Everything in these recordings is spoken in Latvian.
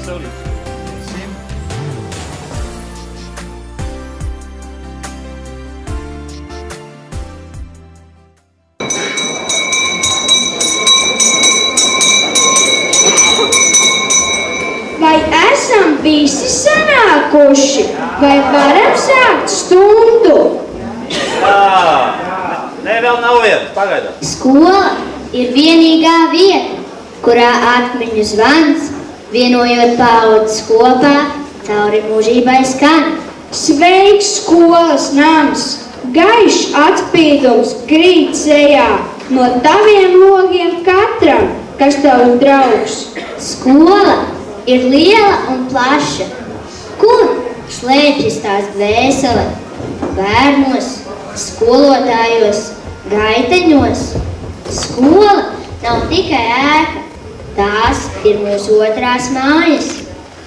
solīsim. Vai esam visi sanākuši? Vai varam sākt stundu? Nē, vēl nav vieta, pagaidām. Skola ir vienīgā vieta, kurā atmiņu zvans, vienojot paudzes kopā, cauri mūžībai skan. Sveiks skolas nams, gaišs atspīdums krīt sejā, no taviem logiem katram, kas tavs draugs. Skola ir liela un plaša, kur slēpjas tās dvēsele, bērnos, skolotājos, gaiteņos. Skola nav tikai ēka, tās ir mūsu otrās mājas.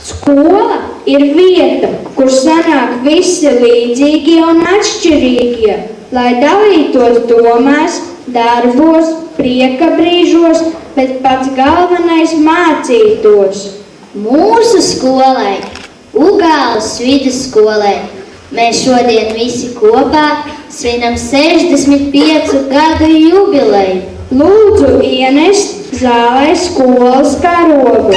Skola ir vieta, kur sanāk visi līdzīgie un atšķirīgie, lai dalītos domās, darbos, prieka brīžos, bet pats galvenais mācītos. Mūsu skolai, Ugāles vidusskolai, mēs šodien visi kopā svinam 65 gadu jubileju. Lūdzu ienest zālē skolas karogu.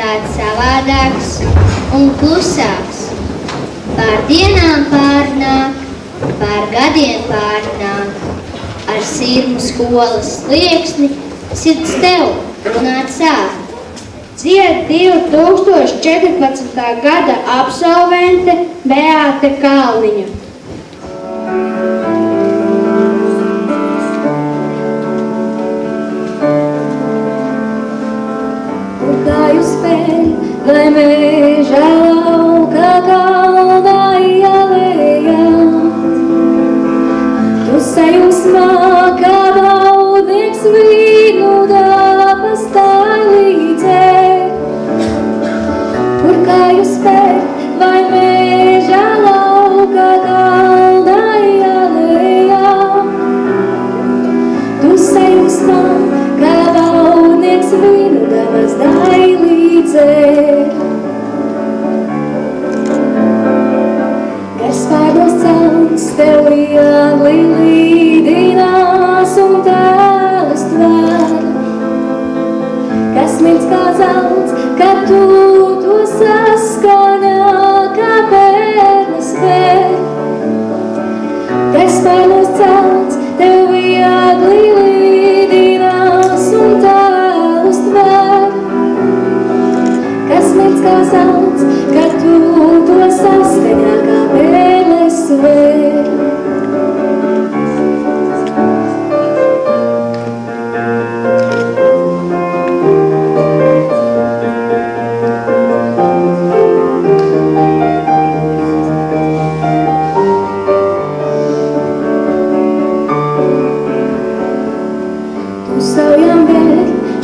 Tāds savādāks un klusāks. Pār dienām pārnāk, pār gadiem pārnāk. Ar sirmu skolas slieksni sirds tev runāt sāk. Dzied 2014. gada absolvente Beāte Kalniņa. Vai meža lauka kalnā ielējā, tu sajūsmā, kā baudnieks vīnu dabas tai līdzē. Kur kāju spērt, vai meža lauka kalnā ielējā, tu sajūsmā, kā baudnieks vīnu dabas tai līdzē. Spārdos celns tev viegli līdinās un tēlas tvēr. kas mīts kā zelts, kad tu to saskanā, kā bērnas vēr. Kas spainos celts, tev viegli līdinās un tēlus tver. Kas mīts kā zelts, kad tu to saskaņā, kā bērnes vēr.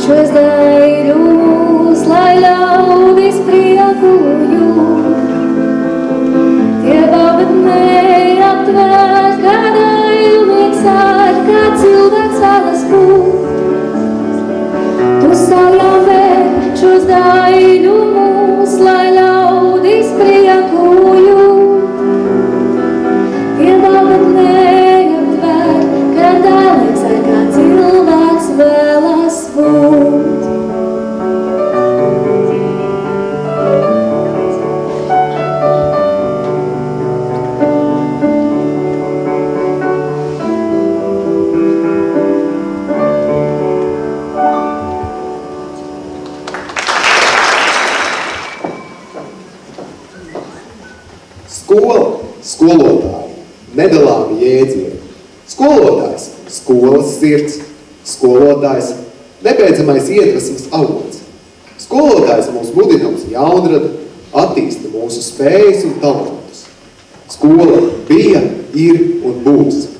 Šos dairumus, lai ļaudis prieku jūt. Tie baubat neaptver, kā dailnieks ar, kā cilvēks vēlas būt. Tu saujām vēr šos dairumus, lai ļaudis prieku jūt. Tie baubat neaptver, kā dailnieks ar, kā cilvēks vēlas būt. Skola, skolotāji, nedalāmi jēdzieni. Skolotājs, skolas sirds, skolotājs, nebeidzamais iedvesmas avots. Skolotājs mūs mudina uz jaunradu, attīsta mūsu spējas un talantus. Skola bija, ir un būs.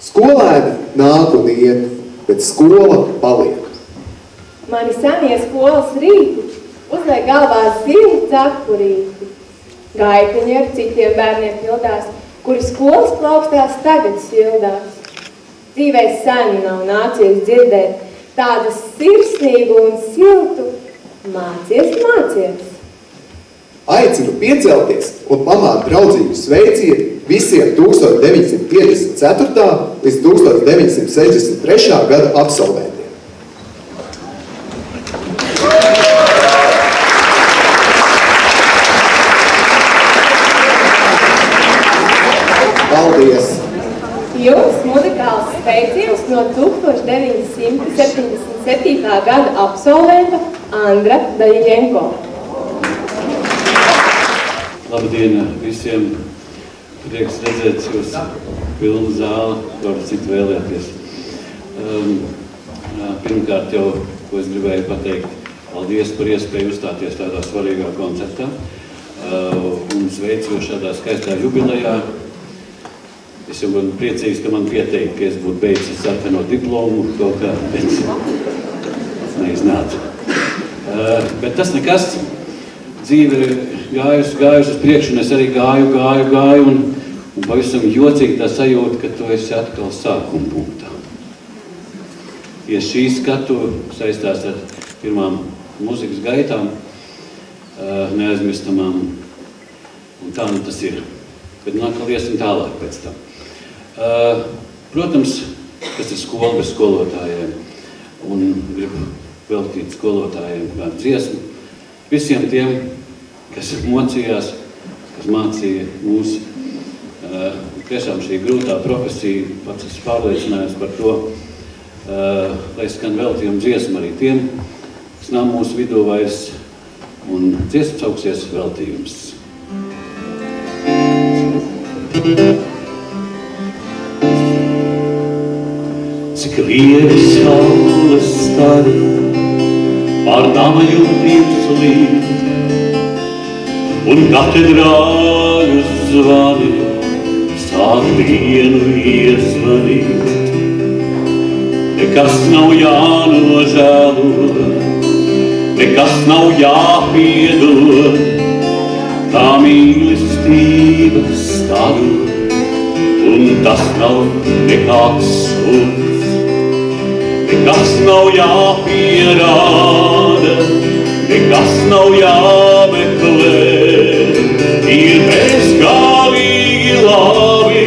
Skolēni nāk un iet, bet skola paliek. Mani senie skolas rīti uzliek galvā zilu cepurīti. Gaitiņi ar citiem bērniem pildās, kuri skolas plaukstās tagad sildās. Dzīvē sen nav nācies dzirdēt tādu sirsnīgu un siltu mācies. Aicinu piecelties un pamāt draudzīgu sveicienu visiem 1954. līdz 1963. gada absolventiem. Paldies! Jums muzikāls sveiciens no 1977. gada absolventa Andra Daļiņenko. Labdien visiem! Prieks redzēt jūs pilnu zāli, varu citu vēlēties. Pirmkārt jau, ko es gribēju pateikt, paldies par iespēju uzstāties tādā svarīgā koncertā un sveicu šādā skaistā jubilejā. Es jau būtu priecīgs, ka man pieteikt, ka es būtu beidzis sarkano diplomu kaut kā, bet neiznāca. Bet tas nekas, dzīve ir gājusi uz priekšu, un es arī gāju, un pavisam jocīgi tā sajūta, ka tu esi atkal sākuma punktā. Ja šī skatu saistās ar pirmām mūzikas gaitām, neaizmirstamām, un tā nu tas ir. Bet nākal iesim tālāk pēc tam. Protams, tas ir skola bez skolotājiem, un gribu veltīt skolotājiem kādu dziesmu. Visiem tiem, kas mocījās, kas mācīja mūs, tiešām šī grūtā profesija, pats esmu pārliecinājums par to, lai skan veltījumu dziesmu arī tiem, kas nav mūsu vidū vairs, un dziesmu sauksies veltījums. Cik lieli saules stari pār nama jumtiem slīd, un katedrāļu zvani sāk dienu iesvanīt. Nekas nav jānožēlo, nekas nav jāpiedod, tā mīlestība staro, un tas nav nekāds sods. Nekas nav jāpierāda, nekas nav jāmeklē, ir bezgalīgi labi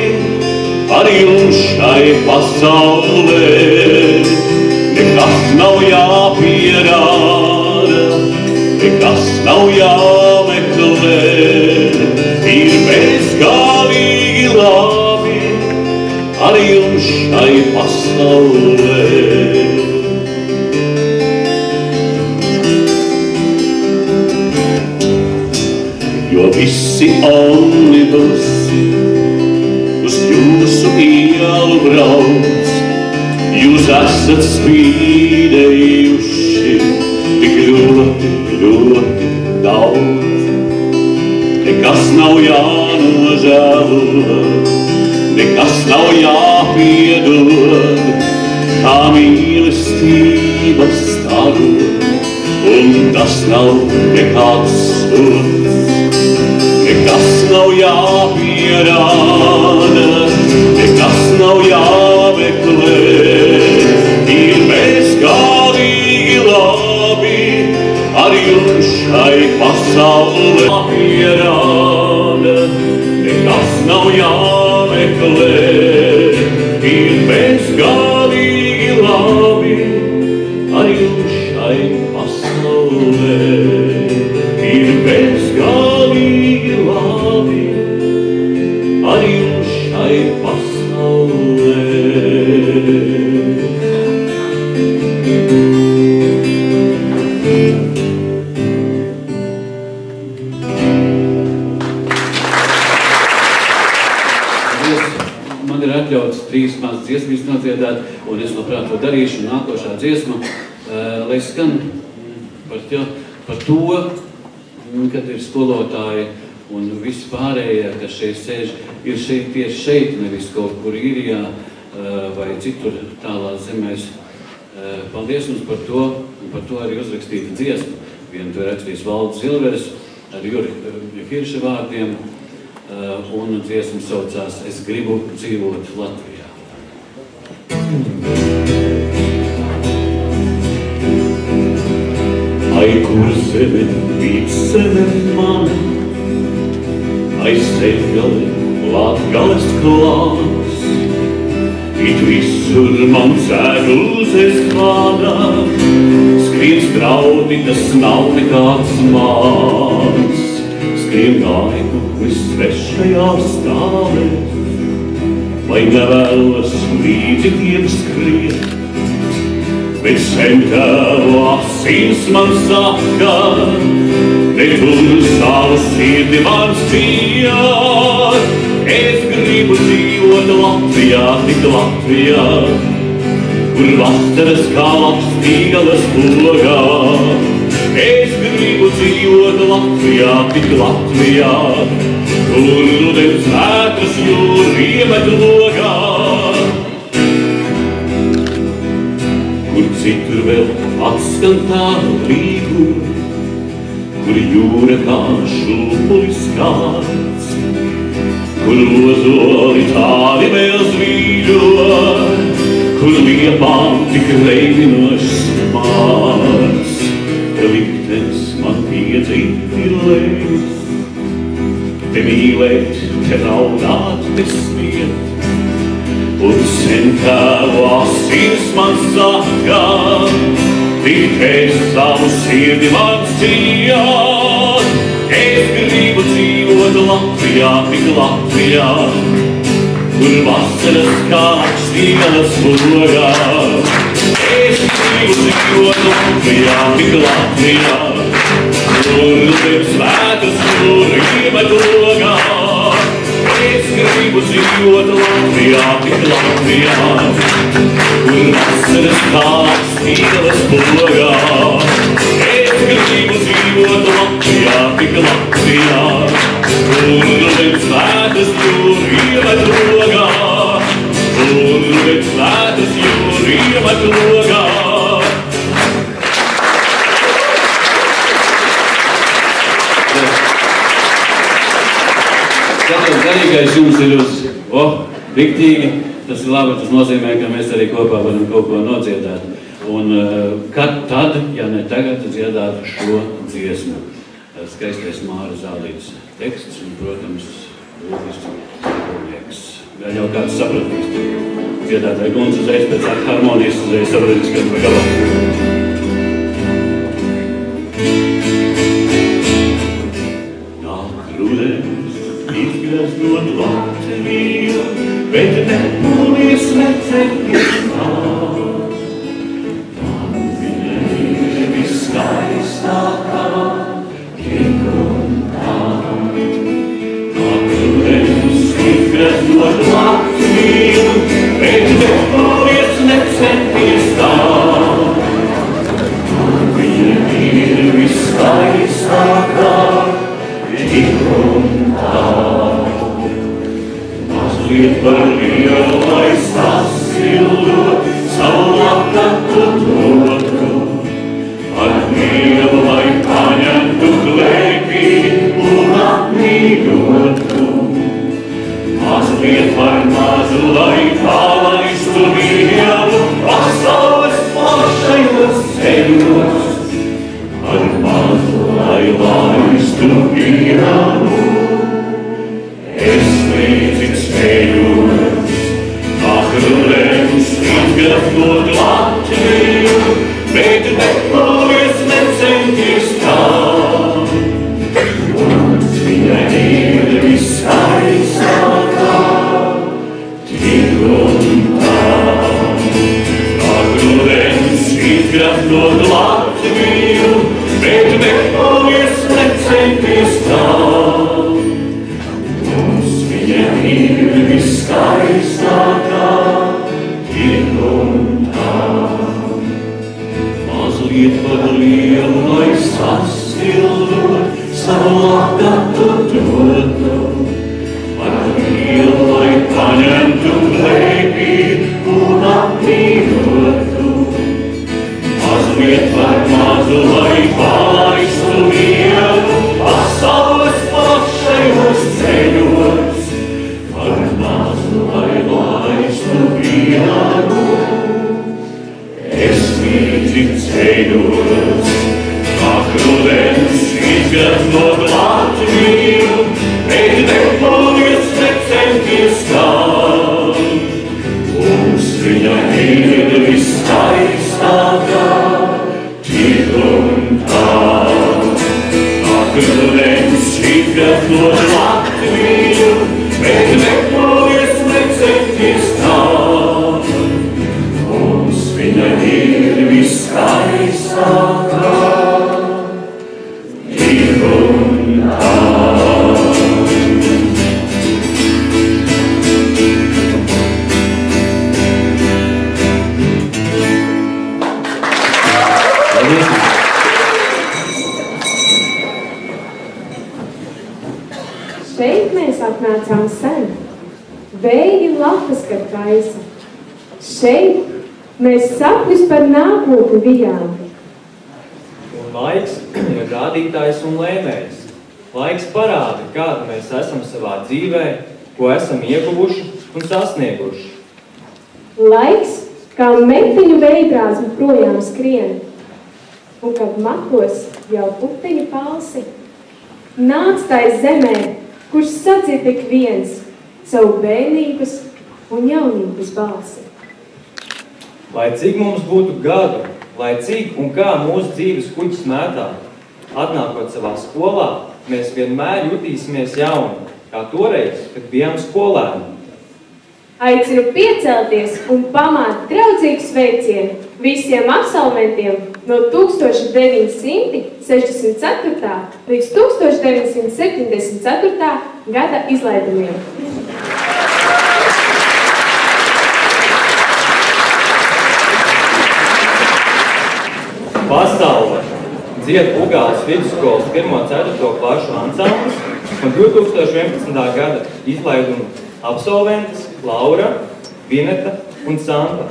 arī jums šai pasaulē. Nekas nav jāpierāda, pasaulē. Jo visi omnibusi uz jūsu ielu brauc, jūs esat spīdējuši tik ļoti, ļoti daudz. Nekas nav jānožēlo, nekas nav jāpiedod, kā mīlestība starot, un tas nav nekāds sods. Nekas nav jāpierāda, nekas nav jāmeklē, ir bezgalīgi labi ar jums šai pasaulē. Jāpierāda, nekas nav jāmeklē, ir bezgalīgi labi ar jums šai pasaulē. Ir bezgalīgi labi ar jums šai pasaulē. Man ir atļauts 3 mazas dziesmas nodziedāt, un es labprāt to darīšu. Nākošā dziesma, lai skan par to, kad ir skolotāji un visi pārējie, kas šeit sēž, ir šeit, tieši šeit, nevis kaut kur Īrijā vai citur tālās zemēs. Paldies mums par to, un par to arī uzrakstīta dziesma. Vienu to ir rakstījis Valdis Zilveris ar Juri Hirša vārdiem, un dziesma saucās Es gribu dzīvot Latvijā. Ai, kur zeme, vīd zeme mana, ai, Sēļgale, Latgales klāns, it visur man cēgls es klādā, skriens draudi, tas nav nekāds māns, skrien gaiku, vis svešajā stāvē, vai nevēlas līdzi tiem skriet. Bet sen tēvu asins man saka, ne tur savu sirdi man spījāt. Es gribu dzīvot Latvijā, tik Latvijā, kur vasaras kā lapstīgalas logā. Es gribu dzīvot Latvijā, tik Latvijā, kur rudens vētras jūr iemet logā. Kur citur vēl atskan tādu līgu, kur jūra kā šūpulis kāds, kur ozoli tādi vēl zvīļo, kur liepām tik reibinošs mārs. Te liktenis man piedzīt ir lēs, te mīlēt, te raudāt, te smiet. Un sen tēvu asins man saka, tikai savu sirdi man cījāt. Es gribu dzīvot Latvijā, tik Latvijā, kur vasaras kā lakštīgalas logā. Es gribu dzīvot Latvijā, tik Latvijā, kur rudens vētras jūr iemet logā. Es gribu dzīvot Latvijā, tik Latvijā, kur vasaras kā lakštīgalas logā. Es gribu dzīvot Latvijā, tik Latvijā, kur rudens vētras jūr iemet logā. Kur rudens vētras jūr iemet logā. Katrs garīgais jums ir uz riktīgi, tas ir labi, tas nozīmē, ka mēs arī kopā varam kaut ko nodziedāt. Un kad tad, ja ne tagad, dziedāt šo dziesmu. Skaistais Māra Zālītes teksts un, protams, Lūdis Kulnieks. Vēl jau kāds sapratīs, dziedātāji Guns uzreiz pēc harmonijas uzreiz sapratīs, ka pa galā. Nāk rudens, izgleznot Latviju, bet nepūlies necenties tā. Viņa ir viskaistākā, tik un tā. Akrudens izgrazot Latviju, bet nepūlies necenties tā. Viņa ir viskaistākā, tik un tā. Mazliet par lielu, lai sasildot, savu lakatu dotu, ar mīlu, lai paņemtu glēbī un apmīļotu. Mazliet par mazu, lai palaistu vielu pasaules plašajos ceļos, ar mazu, lai laistu vielu. Es līdzīgs ceļos, akrudens izgrazot Latviju, bet nepūlies necenties tā. Mums viņa ir viskaistākā, tik un tā. Akrudens izgrazot Latviju, bet nepūlies necenties tā. Viņa ir viskaistākā, tik un tā. Mazliet par lielu, lai sasildot, savu lakatu dotu, ar mīlu, lai paņemtu glēbī un apmīļotu. Mazliet par mazu, lai palaistu vielu pasaules plašajos ceļos, ar mazu, lai laistu vielu. Es līdzīgs ceļos, akrudens izgrazot Latviju, bet nepūlies necenties tā. Mums viņa ir viskaistākā, tik un tā. Akrudens izgrazot Latviju, bet nepūlies necenties tā. Mums viņa ir viskaistākā, tik un tā. Šeit mēs atnācām sen, vēji lapas, kad kaisa. Šeit mēs sapnis par nākotni bijām. Un laiks ir rādītājs un lēmējs. Laiks parāda, kāda mēs esam savā dzīvē, ko esam ieguvuši un sasnieguši. Laiks, kā metiņu veibrāzmu projām skrien, un kad makos jau puteņu palsi, nāc tai zemē, kurš sadzird ik viens savu bērnības un jaunības balsi. Lai cik mums būtu gadu, lai cik un kā mūsu dzīves kuģis mētā, atnākot savā skolā, mēs vienmēr jutīsimies jauni, kā toreiz, kad bijām skolēni. Aicinu piecelties un pamāt draudzīgu sveicienu visiem absolventiem no 1964. līdz 1974. gada izlaidumiem. Pastāvē dzied Ugāles vidusskolas 1.4. klašu ansamblis un 2011. gada izlaidumu absolventas Laura, Vineta un Santa.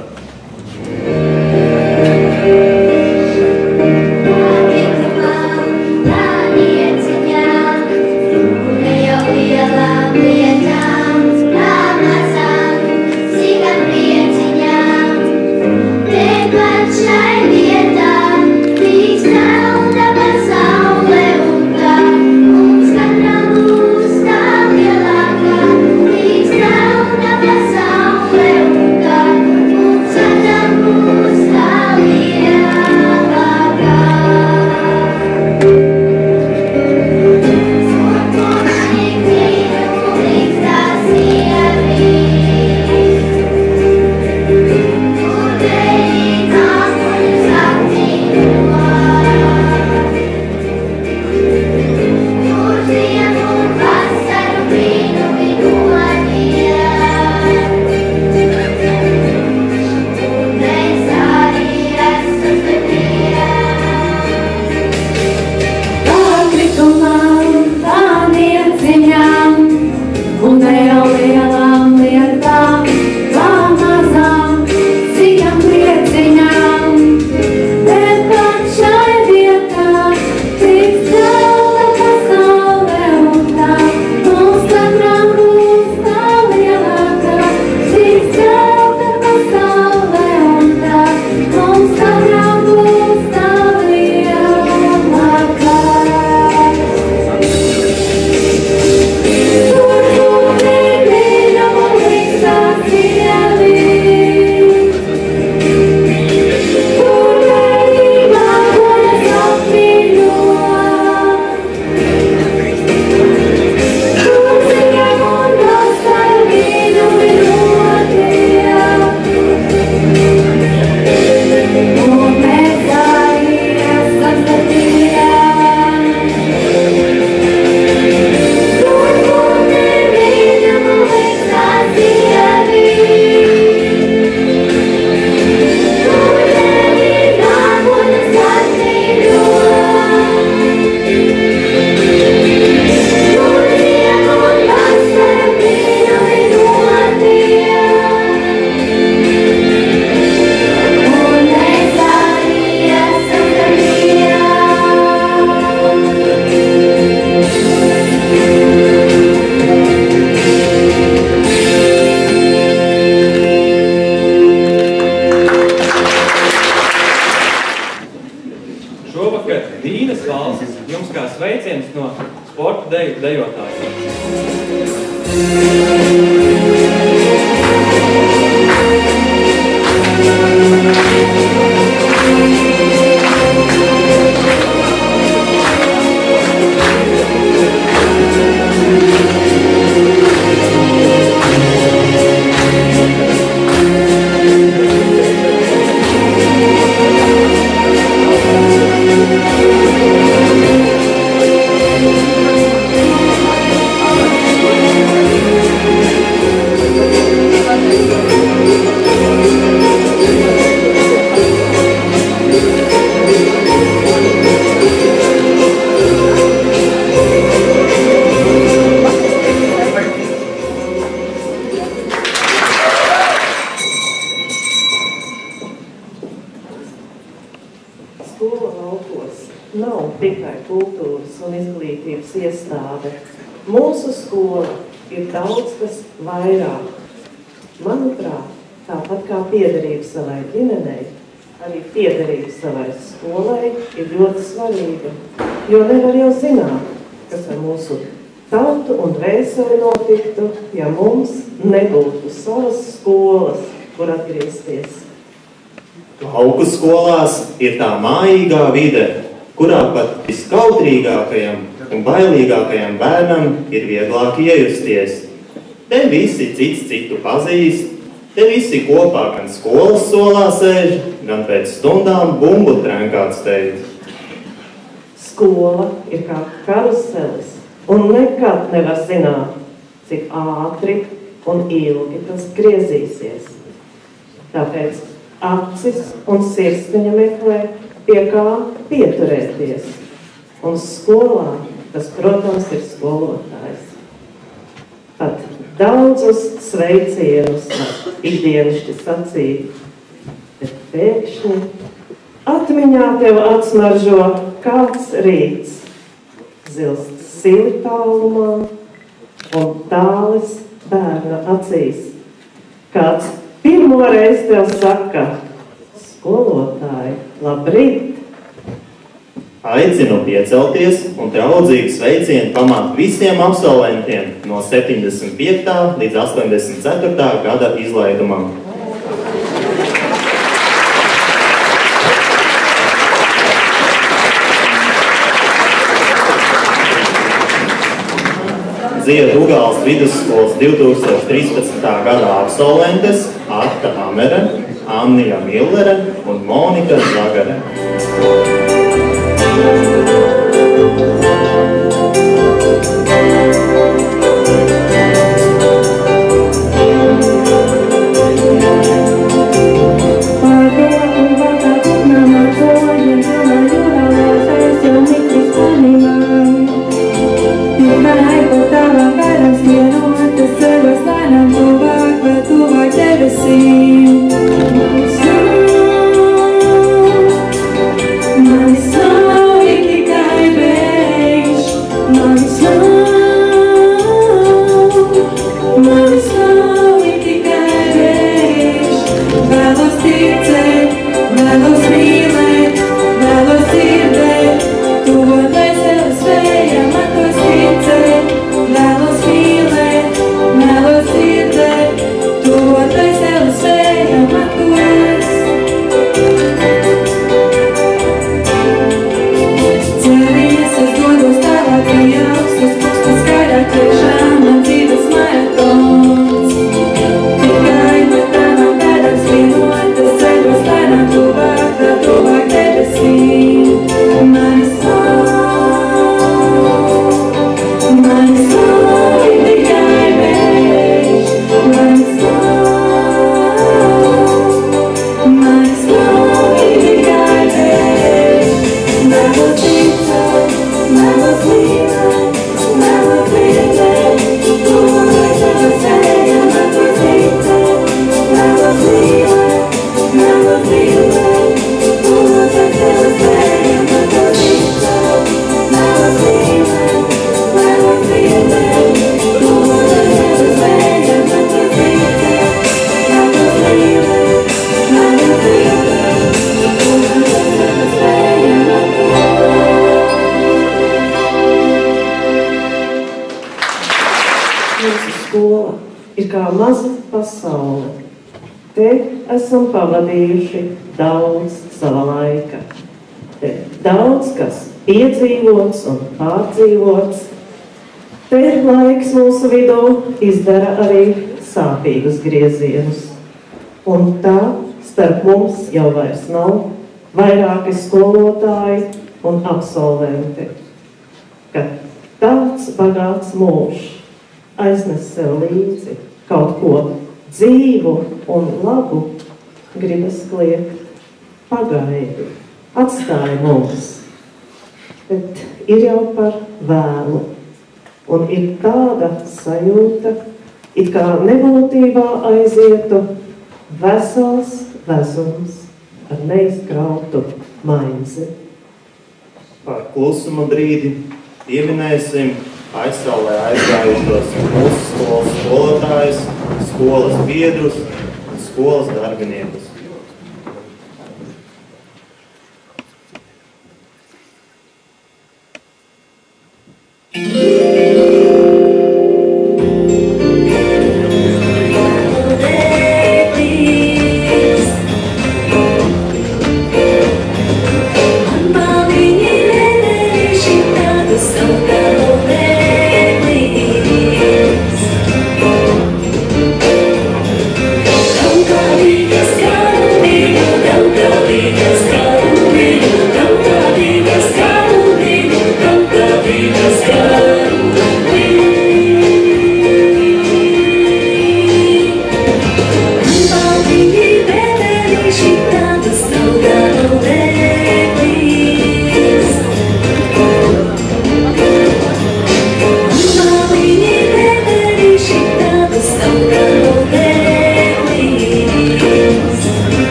Latvijas valstis. Jums kā sveiciens no sporta dejotājiem. Mūsu skola ir daudz kas vairāk. Manuprāt, tāpat kā piederība savai ģimenei, arī piederība savai skolai ir ļoti svarīga, jo nevar jau zināt, kas ar mūsu tautu un dvēseli notiktu, ja mums nebūtu savas skolas, kur atgriezties. Lauku skolās ir tā mājīgā vide, kurā pat viskautrīgākajam un bailīgākajam bērnam ir vieglāk iejusties. Te visi cits citu pazīst, te visi kopā gan skolas solā sēž, gan pēc stundām bumbu trenkāts teikt. Skola ir kā karuselis, un nekad nevar zināt, cik ātri un ilgi tas griezīsies. Tāpēc acis un sirsniņa meklē, pie kā pieturēties. Un skolā tas, protams, ir skolotājs. Pat daudzus sveicienus ikdienišķi sacīt, bet pēkšņi atmiņā tev atsmaržo kāds rīts, zilst sili tālumā un tālis bērna acīs. Kāds pirmoreiz tev saka, skolotāji, labrīt! Aicinu piecelties un draudzīgi sveicienu pamāt visiem absolventiem no 75. līdz 84. gada izlaidumam. Dziedu Ugāles vidusskolas 2013. gada absolventes Arta Amere, Annija Millere un Monika Zagare. esam pavadījuši daudz sava laika. Te daudz kas piedzīvots un pārdzīvots. Te laiks mūsu vidū izdara arī sāpīgus griezienus. Un tā starp mums jau vairs nav vairāki skolotāji un absolventi. Kad tāds bagāts mūžs aiznes sev līdzi kaut ko dzīvu un labu, gribas kliegt, pagaidi, atstāj mums. Bet ir jau par vēlu, un ir tāda sajūta, it kā nebūtībā aizietu vesels vezums ar neizkrautu maizi. Par klusuma brīdi pieminēsim aizsaulē aizgājušos mūsu skolas skolotājus, skolas biedrus un skolas darbiniekus.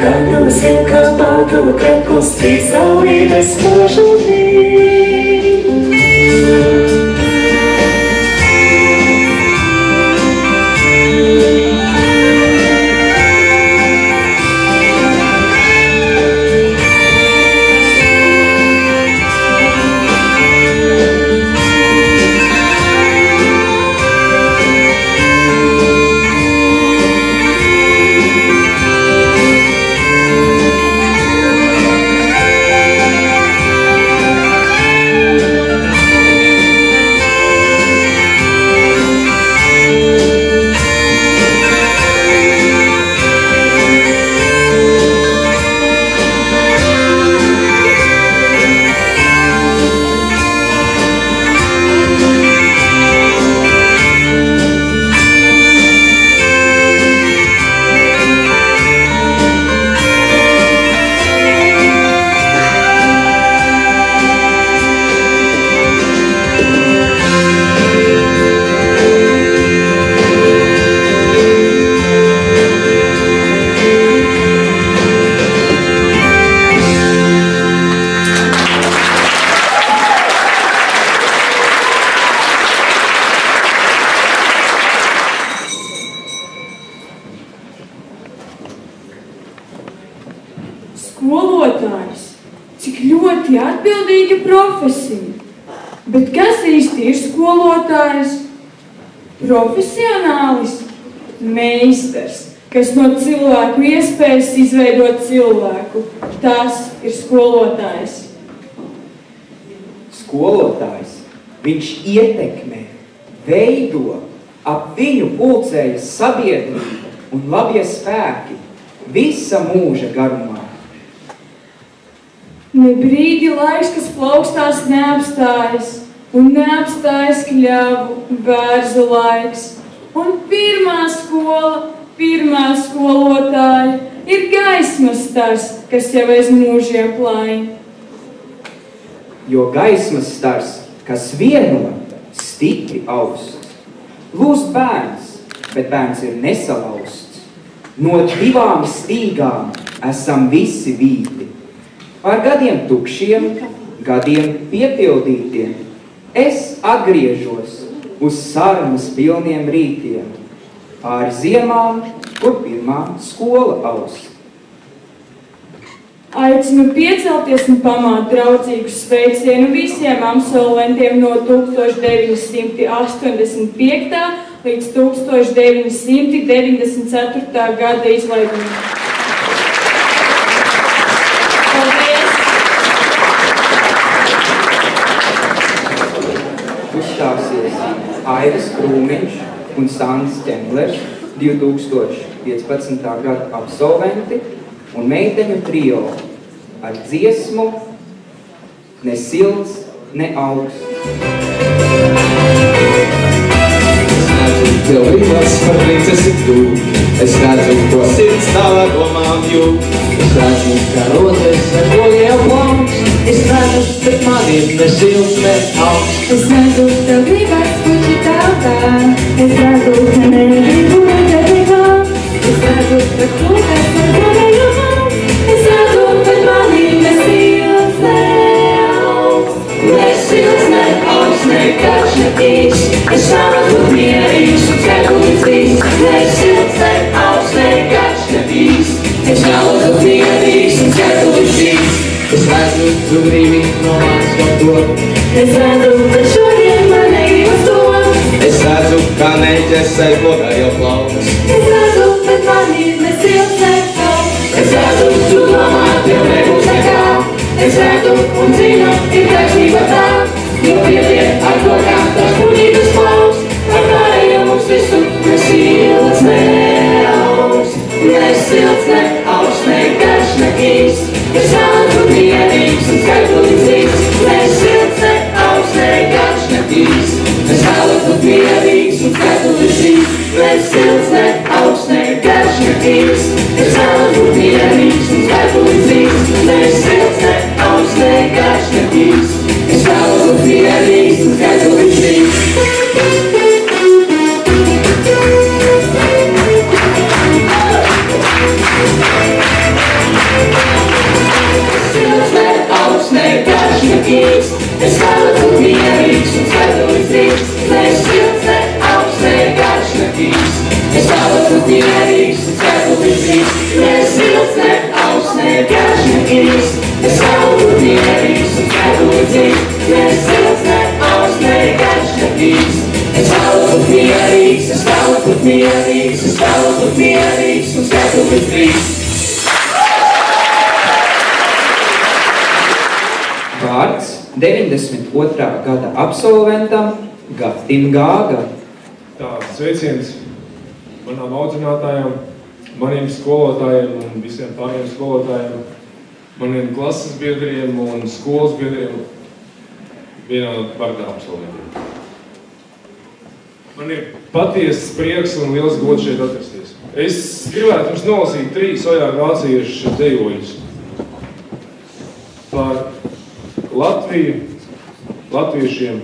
Kad uz ilgā baltu kreklu spīd saulītes spožulī. ļoti atbildīga profesija. Bet kas īsti ir skolotājs? Profesionālis, meistars, kas no cilvēku iespējas izveidot cilvēku. Tas ir skolotājs. Skolotājs, viņš ietekmē, veido, ap viņu pulcējas sabiedrība un labie spēki visa mūža garumā. Ne brīdi laiks, kas plaukstās neapstājas, un neapstājas kļavu bērzu laiks. Un pirmā skola, pirmā skolotāja ir gaismas stars, kas jau aiz mūžiem plaina. Jo gaismas stars, kas vieno, stipri augsts. Lūst bērns, bet bērns ir nesalausts. No divām stīgām esam visi vīti. Ar gadiem tukšiem, gadiem piepildītiem, es atgriežos uz sarmas pilniem rītiem, pāri ziemām, kur pirmā skola aust. Aicinu piecelties un pamāt draudzīgu sveicienu visiem absolventiem no 1985. līdz 1994. gada izlaidumiem. Uzstāsies Aivis Krūmiņš un Sandis Ķemblers, 2015. gada absolventi un meiteņu trio ar dziesmu Ne silts, ne augsts. Es redzu tev rīvas par princesi tu, es redzu, ko sirds tavā domām jūt. Es redzu, ka rozes ar koliem plauks, es redzu, bet man ir ne silts, ne augsts. Es redzu, tev gribas puši tautā, es redzu, ka negribu nekā. Es redzu, ka kūkas ar koliem plauks, es redzu, bet man ir ne silts, ne augsts. Ne silts, ne augsts, ne karš, ne īsts, es vēlos būt mierīgs un skaitlīgs drīz. Ne silts, ne augsts, ne karš, ne īsts, es vēlos būt mierīgs un skaitlīgs drīz. Es redzu, tu gribi no manis kaut ko. Es redzu, ka šodien man negribas to. Es redzu, kā neķers ar logā jau plauks. Es redzu, bet man ir ne silts, ne augsts. Es redzu, tu domā, tev nebūs nekā. Es redzu un zinu, ir taisnība tā, jo pietiek ar to, kā tās puņītas plauks. Ar pārējiem mums visu ne silts, ne augsts. Ne silts, ne augsts, ne karš, ne īsts, es vēlos būt mierīgs un skaitlīgs drīz. Ne silts, ne augsts, ne karš, ne īsts, es vēlos būt mierīgs un skaitlīgs drīz. Ne silts, ne augsts, ne karš, ne īsts, es vēlos būt mierīgs un skaitlīgs drīz. Ne silts, ne augsts, ne karš, ne īsts, es vēlos būt mierīgs un skaitlīgs drīz. Silts, ne augsts, ne karš, ne īsts, es vēlos būt mierīgs un skaitlīgs drīz. Ne silts, ne augsts, ne karš, ne īsts, es vēlos būt mierīgs un skaitlīgs drīz. Ne silts, ne augsts, ne karš, ne īsts, es vēlos būt mierīgs un skaitlīgs drīz. Ne silts, ne augsts, ne karš, ne īsts, es vēlos būt mierīgs, es vēlos būt mierīgs, es vēlos būt mierīgs un skaitlīgs drīz. Vārds 92. gada absolventam Gatim Gāga. Tā, sveiciens manām audzinātājām, maniem skolotājiem un visiem pārējiem skolotājiem, maniem klases biedriem un skolas biedriem, vienā vārdā absolventiem. Man ir patiesas prieks un liels gods šeit atrasties. Es gribētu jums nolasīt 3 ojā vāciešu dejoļus par Latviju, latviešiem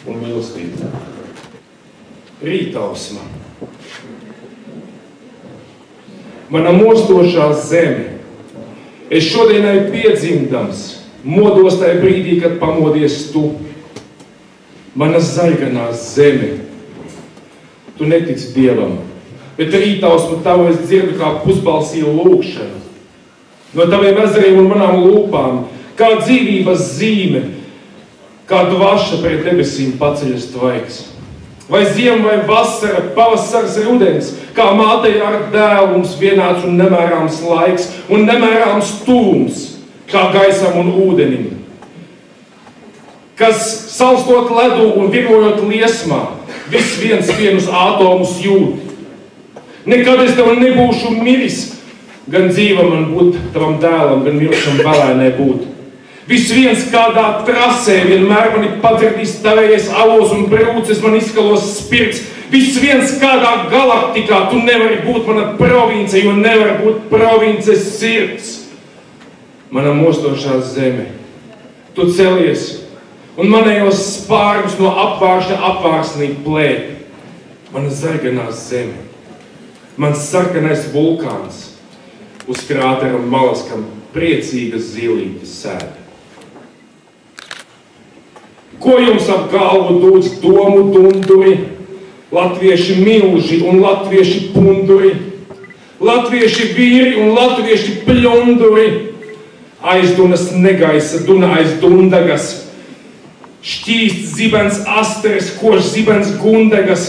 un mīlestību. Rītausma. Mana mostošā zeme. Es šodienai piedzimdams, modos tajā brīdī, kad pamodies tu. Mana zaļganā zeme. Tu netici Dievam, bet rītausmu tavu es dzirdu kā pusbalsīju lūkšanu. No taviem ezeriem un manām lūpām, kā dzīvības zīme, kā dvaša pret debesīm paceļas tvaiks. Vai ziema, vai vasara, pavasars, rudens, kā mātei ar dēlu mums vienāds un nemērāms laiks un nemērāms tuvums, kā gaisam un ūdenim. Kas salstot ledu un virojot liesmā, viss vienus ātomus jūt. Nekad es tev nebūšu miris, gan dzīva man būt tavam dēlam, gan milšam vēlēnē būt. Viss viens kādā trasē vienmēr mani padzirdīs tavējais alos un brūces man izskalos spirts. Viss viens kādā galaktikā tu nevari būt mana province, jo nevar būt provinces sirds. Mana mostošā zeme, tu celies un manējos spārgus no apvārša apvārsnī plēti. Mana zarganā zeme, mans sarkanais vulkāns, uz krātera malas, kam priecīgas zilītes sēda. Ko jums ap galvu dūdz domu dunduri, latvieši milži un latvieši punduri, latvieši vīri un latvieši pļunduri, aizdunas negaisa, duna aiz dundagas, šķīsts zibens asteres, košs zibens gundegas,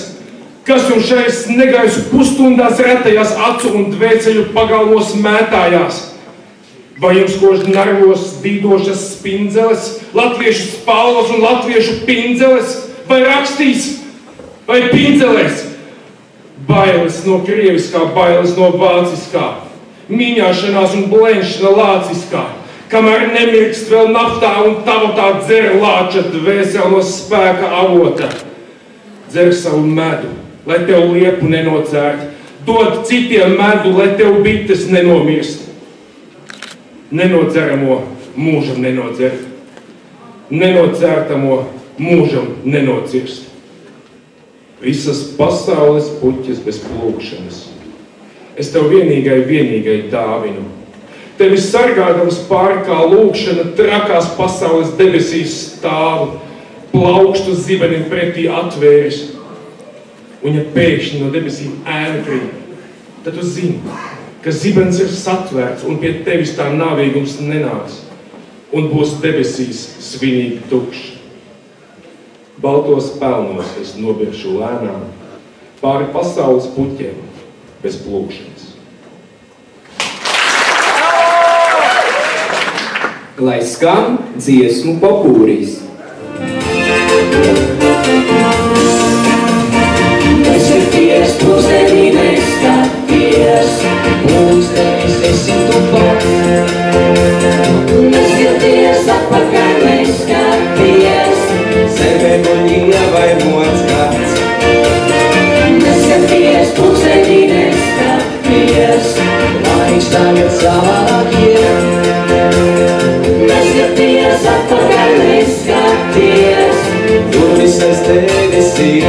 kas jums šais negaisu pustundās retajās acu un dvēceļu pagalmos mētājās. Vai jums kož narvos dīdošas spindzeles, latviešu spalvas un latviešu pindzeles, vai rakstīs, vai pindzeles? Bailes no krieviskā, bailes no vāciskā, mīņāšanās un blenšana lāciskā, kamēr nemirkst vēl naftā un tavatā dzer lāča dvēseli no spēka avota. Dzer savu medu, lai tev liepu nenocērt, dod citiem medu, lai tev bites nenomirst. Nenodzeramo mūžam nenodzer, nenocērtamo mūžam nenocirst. Visas pasaules puķes bez plūkšanas. Es tev vienīgai dāvinu. Tevi sargādams pāri kā lūkšana trakās pasaules debesīs stāvu, plaukstu zibenim pretī atvēris. Un ja pēkšņi no debesīm ēna krīt, tad tu zini, ka zibens ir satvērts un pie tevis tā nāvīgums nenāks un būs debesīs svinīgi tukšs. Baltos pelnos es nobiršu lēnām pāri pasaules puķiem bez plūkšanas. Lai skan dziesmu popūrīs. Neskaties, pusdienī neskaties, mūsdenis esi tu pats. Neskaties, atpakaļ neskaties, zeme guļīja vai mots kāds. Neskaties, pusdienī neskaties, laiks tagad savādāk ir. Neskaties, atpakaļ neskaties, tur visas tevis ir.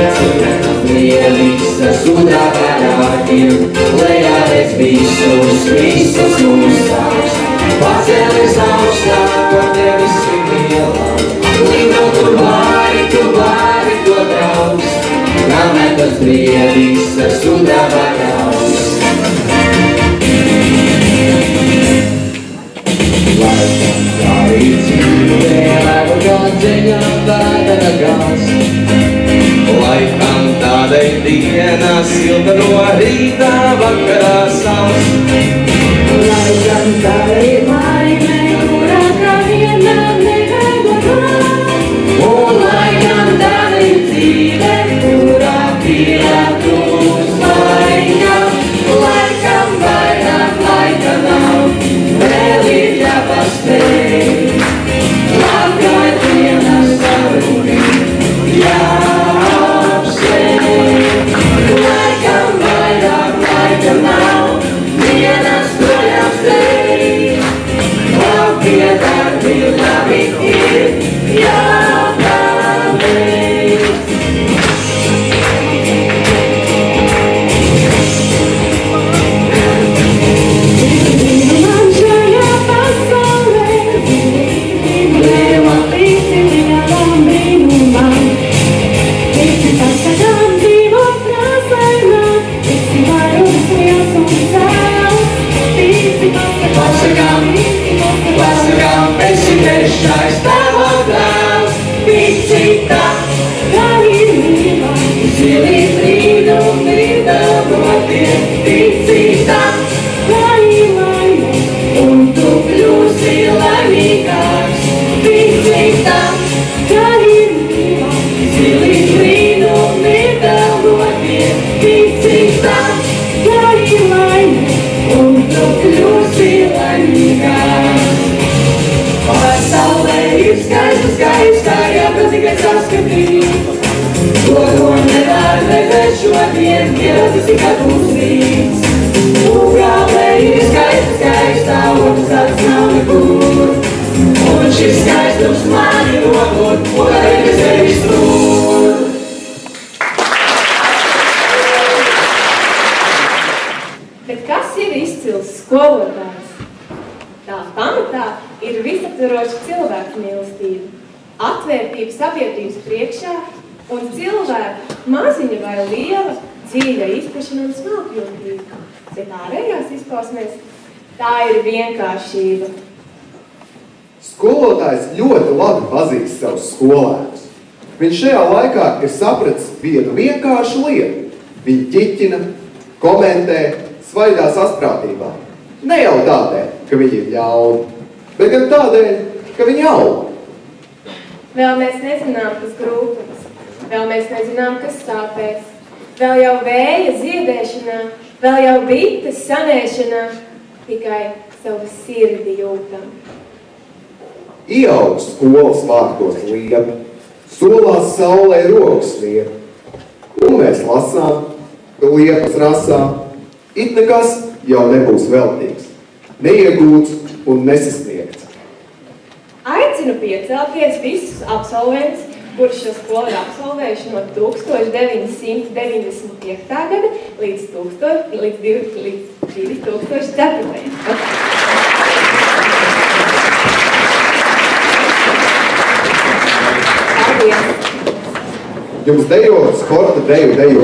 Visas udāvarākiem, lejāties visus uzstāvs. Pacēlies augstāk, par tevis ir lielāk. Līgo tu vari to draus, kamēr tas brīd visas udāvarāks. Laikam tā ir dzīve, lēgu gan ceļām vēdera gals. Laikam tādai dienā silta no rītā vakarā saules. Laikam tādai laime, kurā kā vienā negaido nav. Un laikam tādai dzīve, kurā pietrūks laika. Laikam vairāk laika nav, vēl ir jāpaspēj. Apkārt dienas saruni, laikam vairāk laika nav, dienas projām steig. Vēl pie darbi labi ir jāpaveic. Man šajā pasaulē liela līdzi lielām brīnumam. saskatīt. To, ko nevar redzēt šodien, Dievs tikai mums līdz. Ugrālē ir skaista, otrs tāds nav nekur. Un šis skaistums mani nogod, ko reiz sevis tur. Bet kas ir izcils skolotājs? Tā pamatā ir visaptveroša cilvēku mīlestība, atvērtība sabiedrības priekšā un cilvēku maziņa vai liela dziļa izpratne un smalkjūtība. Bet ārējās izpausmēs tā ir vienkāršība. Skolotājs ļoti labi pazīst savus skolēnus. Viņš šajā laikā ir sapratis vienu vienkāršu lietu. Viņi ķiķina, komentē, svaidās asprātībā. Ne jau tādēļ, ka viņi ir ļauni, bet gan tādēļ, ka viņi aug. Vēl mēs nezinām, kas grūtums, vēl mēs nezinām, kas sāpēs, vēl jau vēja ziedēšanā, vēl jau bites sanēšanā, tikai savu sirdi jūtam. Ieaug skolas vārtos liepa, solās saulē rokas liepa. Un mēs lasām, ka liepas rasā, it nekas jau nebūs veltīgs, neiegūts un nesasniegts. Aicinu piecelties visus absolventus, kuri šo skolu ir absolvējuši no 1995. gada līdz 2004. Jums dejo sporta dejo.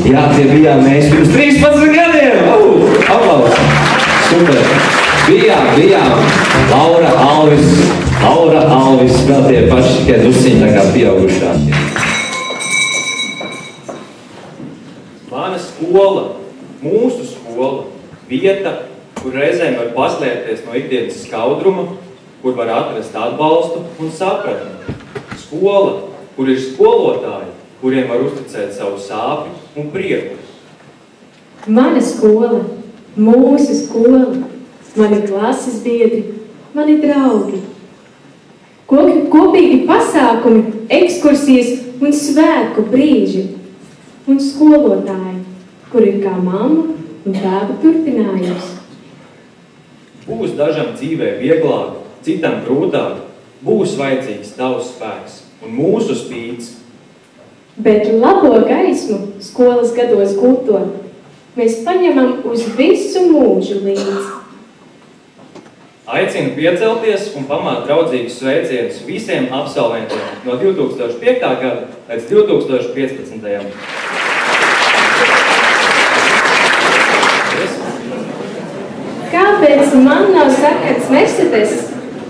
Jā, tie bijām mēs pirms 13 gadiem! Aplausi! Super! Bijām Laura, Alvis, vēl tie paši, tikai drusciņi tā kā pieaugušāki. Mana skola, mūsu skola, vieta, kur reizēm var paslēpties no ikdienas skaudruma, kur var atrast atbalstu un sapratni. Skola, kur ir skolotāji, kuriem var uzticēt savu sāpi un prieku. Mana skola, mūsu skola, mani klases biedri, mani draugi. Kopīgi pasākumi, ekskursijas un svētku brīži. Un skolotāji, kur ir kā mamma un tēva turpinājums. Būs dažam dzīvē vieglāk, citam grūtāk, būs vajadzīgs tavs spēks un mūsu spīts. Bet labo gaismu skolas gados gūto mēs paņemam uz visu mūžu līdzi. Aicinu piecelties un pamāt draudzīgus sveicienus visiem absolventiem no 2005. gada līdz 2015. Kāpēc man nav sarkans Mercedes?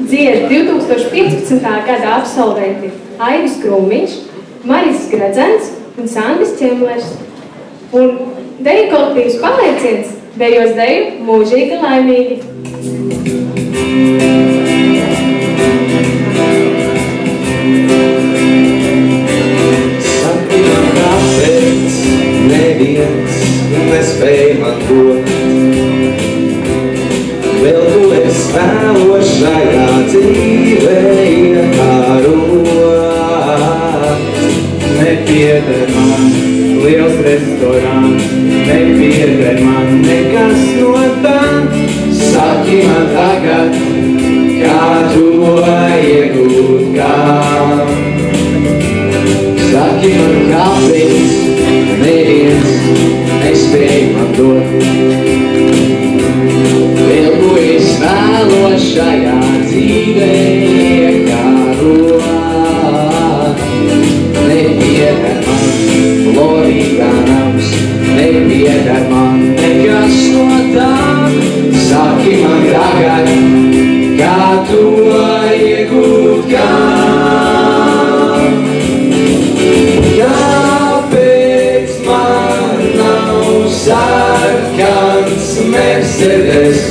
Dzied 2015. gada absolventi Aivis Krūmiņš, Maris Gradzens un Sandis Čemlers. Un deju kolektīvs Palieciens dejos deju Mūžīgi laimīgi. Saki man, kāpēc neviens nespēj man dot. Vēl tu es vēlos šajā dzīvē iekārot. Nepieder man liels restorāns, nepieder man nekas no tā. Saki man tagad, kā to iegūt kā. Saki man, kāpēc neviens nespēj man dot. Vēl ko es vēlos šajā dzīvē iekārot. Nepieder man Floridā nams, nepieder man nekas no tā. Saki man tagad, kā to iegūt kā. Kāpēc man nav sarkans Mercedes?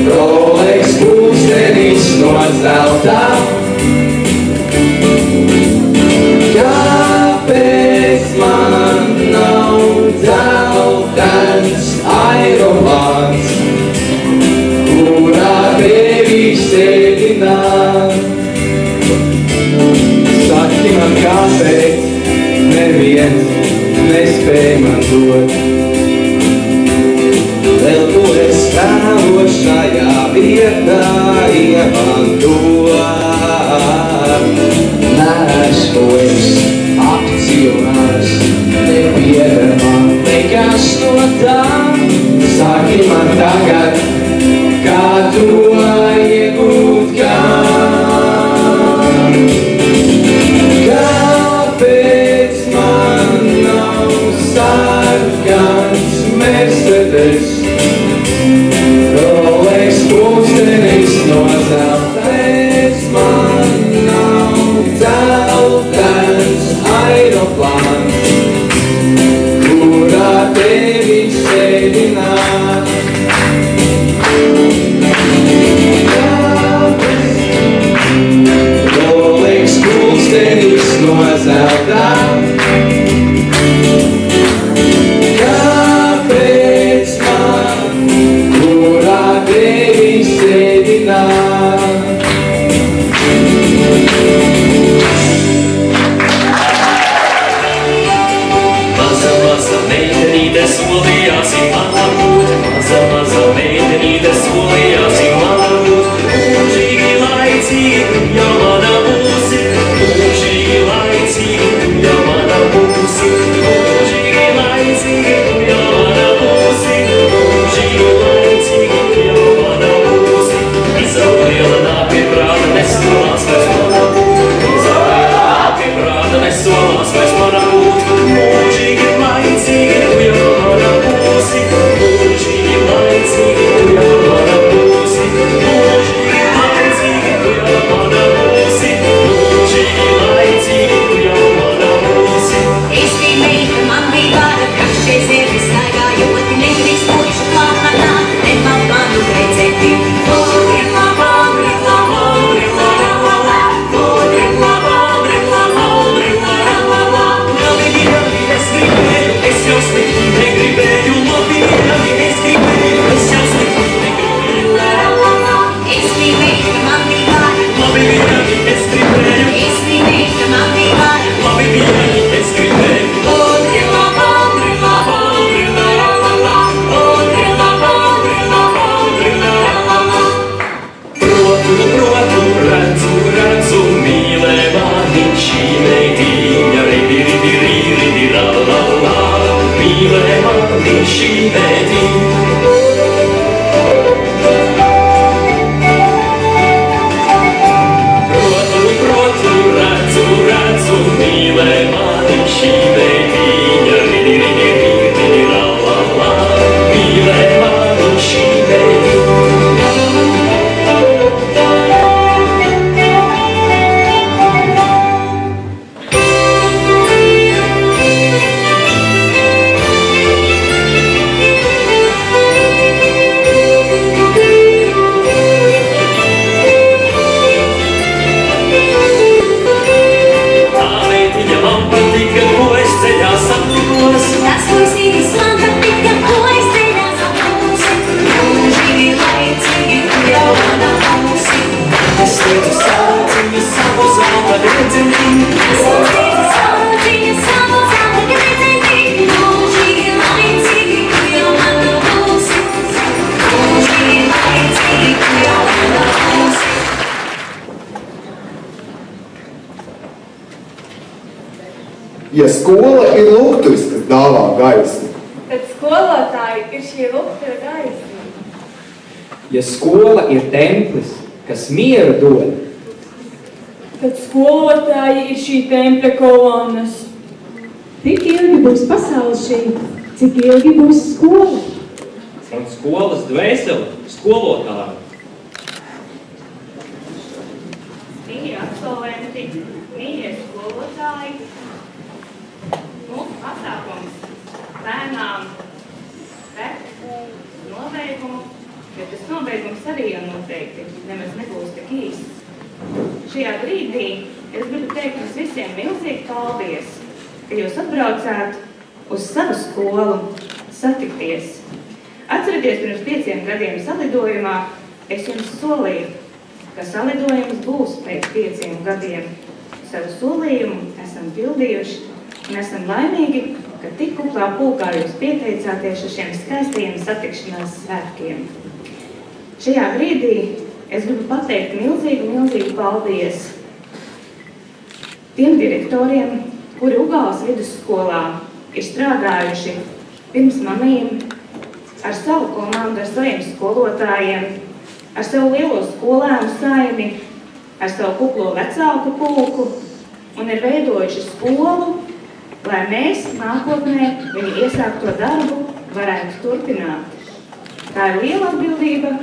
Rolex pulkstenis no zelta. Kāpēc man nav dzeltens aeroplāns, kurā tevi sēdināt? Saki man, kāpēc neviens nespēj man dot. Vēl ko es vēlos šajā vietā iemantot. Neesmu es akcionārs, nepieder man nekas no tā. Saki man tagad, kā to iegūt kā. Kāpēc man nav sarkans Mercedes? Rolex pulkstenis no zelta. Kāpēc man nav dzeltens aeroplāns, kurā tevi sēdināt? Rolex pulkstenis no zelta. Kāpēc man, kurā tevi sēdināt? Maza meitenīte solījās, mana būt. Maza meitenīte solījās, mana būt. Mūžīgi laicīgi, jau mana būsi. Mūžīgi laicīgi, jau Ja skola ir lukturis, kas dāvā gaismu, Tad skolotāji ir šī luktura gaisma. Ja skola ir templis, kas mieru dod, Tad skolotāji ir šī tempļa kolonnas. Tik ilgi būs pasaule šī, cik ilgi būs skola. Un skolas dvēseli skolotāji. Mīļie absolventi, mīļie skolotāji, mūsu pasākums bērnām pēc nobeigumu, bet tas nobeigums arī jau noteikti nemaz nebūs tik īsts. Šajā brīdī es gribu teikt jums visiem milzīgi paldies, ka jūs atbraucāt uz savu skolu satikties. Atcerieties, pirms 5 gadiem salidojumā es jums solīju, ka salidojums būs pēc 5 gadiem. Savu solījumu esam pildījuši un esam laimīgi, ka tik kuplā pulkā jūs pieteicāties uz šiem skaistajiem satikšanās svētkiem. Šajā brīdī es gribu pateikt milzīgu paldies tiem direktoriem, kuri Ugāles vidusskolā ir strādājuši pirms manīm ar savu komandu, ar saviem skolotājiem, ar savu lielo skolēnu saimi, ar savu kuplo vecāku pulku un ir veidojuši skolu, lai mēs nākotnē viņu iesākto darbu varētu turpināt. Tā ir liela atbildība,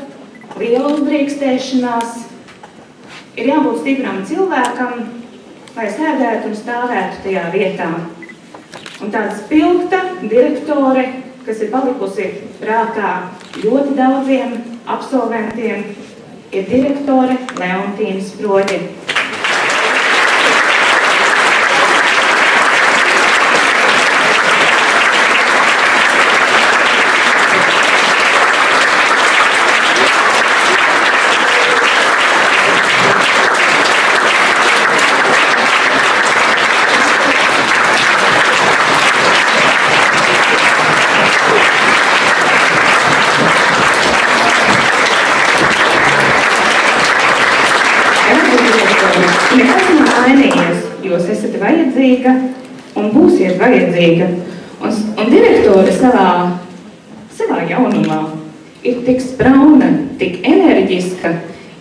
liela uzdrīkstēšanās. Ir jābūt stipram cilvēkam, lai sēdētu un stāvētu tajā vietā. Un tāda spilgta direktore, kas ir palikusi prātā ļoti daudziem absolventiem, ir direktore Leontīna Sproģe. Jūs esat vajadzīga un būsiet vajadzīga. Un direktore savā jaunumā ir tik sprauna, tik enerģiska,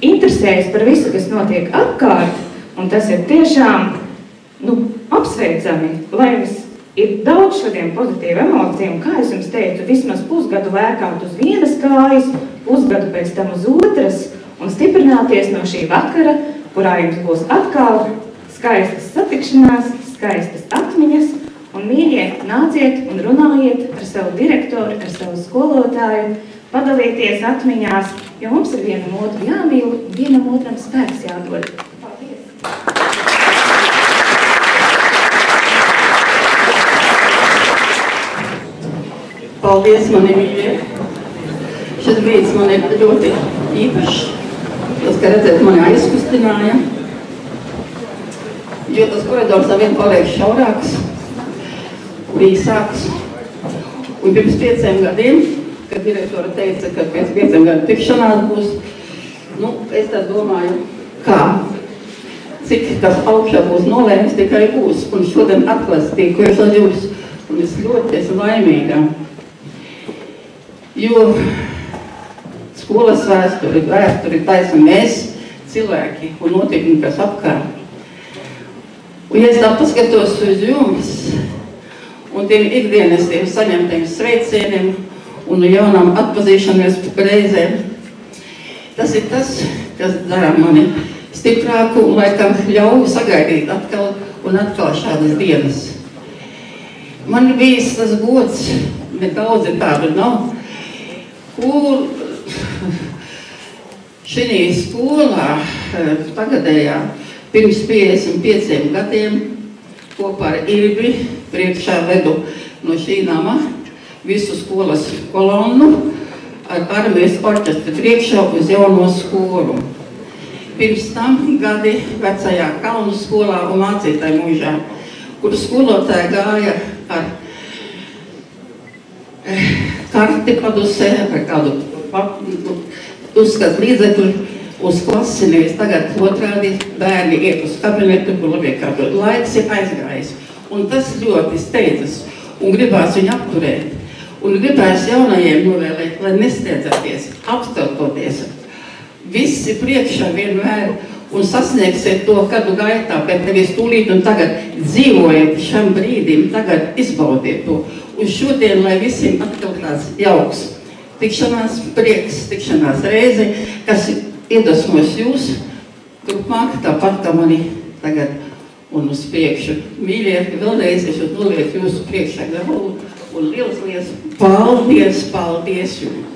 interesējas par visu, kas notiek apkārt, un tas ir tiešām, apsveicami, lai jums ir daudz šodien pozitīvu emociju, un kā es jums teicu, vismaz pusgadu lēkāt uz vienas kājas, pusgadu pēc tam uz otras, un stiprināties no šī vakara, kurā jums būs atkal skaistas satikšanās, skaistas atmiņas, un mīļie, nāciet un runājiet ar savu direktoru, ar savu skolotāju, padalieties atmiņās, jo mums ir vienam otru jāmīl un vienam otram spēks jādod. Paldies! Paldies, mani mīļie! Šis brīdis man ir ļoti īpašs. Tas, ka redzēt, mani aizkustināja. Jo tas koridors arvien paliek šaurāks, īsāks. Un pirms 5 gadiem, kad direktora teica, ka pēc 5 gadu tikšanās būs, es tad domāju, kā? Cik tas augšā būs nolēms, tikai būs. Un šodien atklāstīju, ko es ar jums, un es ļoti esmu laimīga. Jo skolas vēsturi taisa mēs, cilvēki un notikumi, kas apkārt. Un ja es tā paskatos uz jums un tiem ikdienas tiem saņemtiem sveicieniem un jaunām atpazīšanās reizēm, tas ir tas, kas dara mani stiprāku un laikam ļauj sagaidīt atkal un atkal šādas dienas. Man ir bijis tas gods, nedaudzi tādu nav, kur šī skolā tagadējā pirms 55 gadiem kopā ar Irbi priekšā vedu no šī nama visu skolas kolonnu ar armijas orķestru priekšā uz jauno skolu. Pirms tam gadi vecajā Kalnu skolā un mācītāju mūžā, kur skolotāji gāja ar karti padusē, ar kādu uzskatu līdzekļu uz klasi, nevis tagad otrādi bērni iet uz kabinetu, kur labi kādu laiks ir aizgājis. Un tas ļoti steidzas un gribās viņu apturēt. Un gribēs jaunajiem novēlēt, lai nesteidzaties, apstātoties. Visi priekšā vienmēr un sasniegsiet to gadu gaitā, bet nevis tūlīt un tagad dzīvojiet šam brīdim, tagad izbaudiet to. Un šodien, lai visiem atkal tāds jauks tikšanās prieks, tikšanās reizi, kas iedvesmos jūs turpmāk, tāpat kā mani tagad un uz priekšu. Mīļie, vēlreiz es jūs nolieku jūsu priekšā galvu un liels paldies, paldies jums!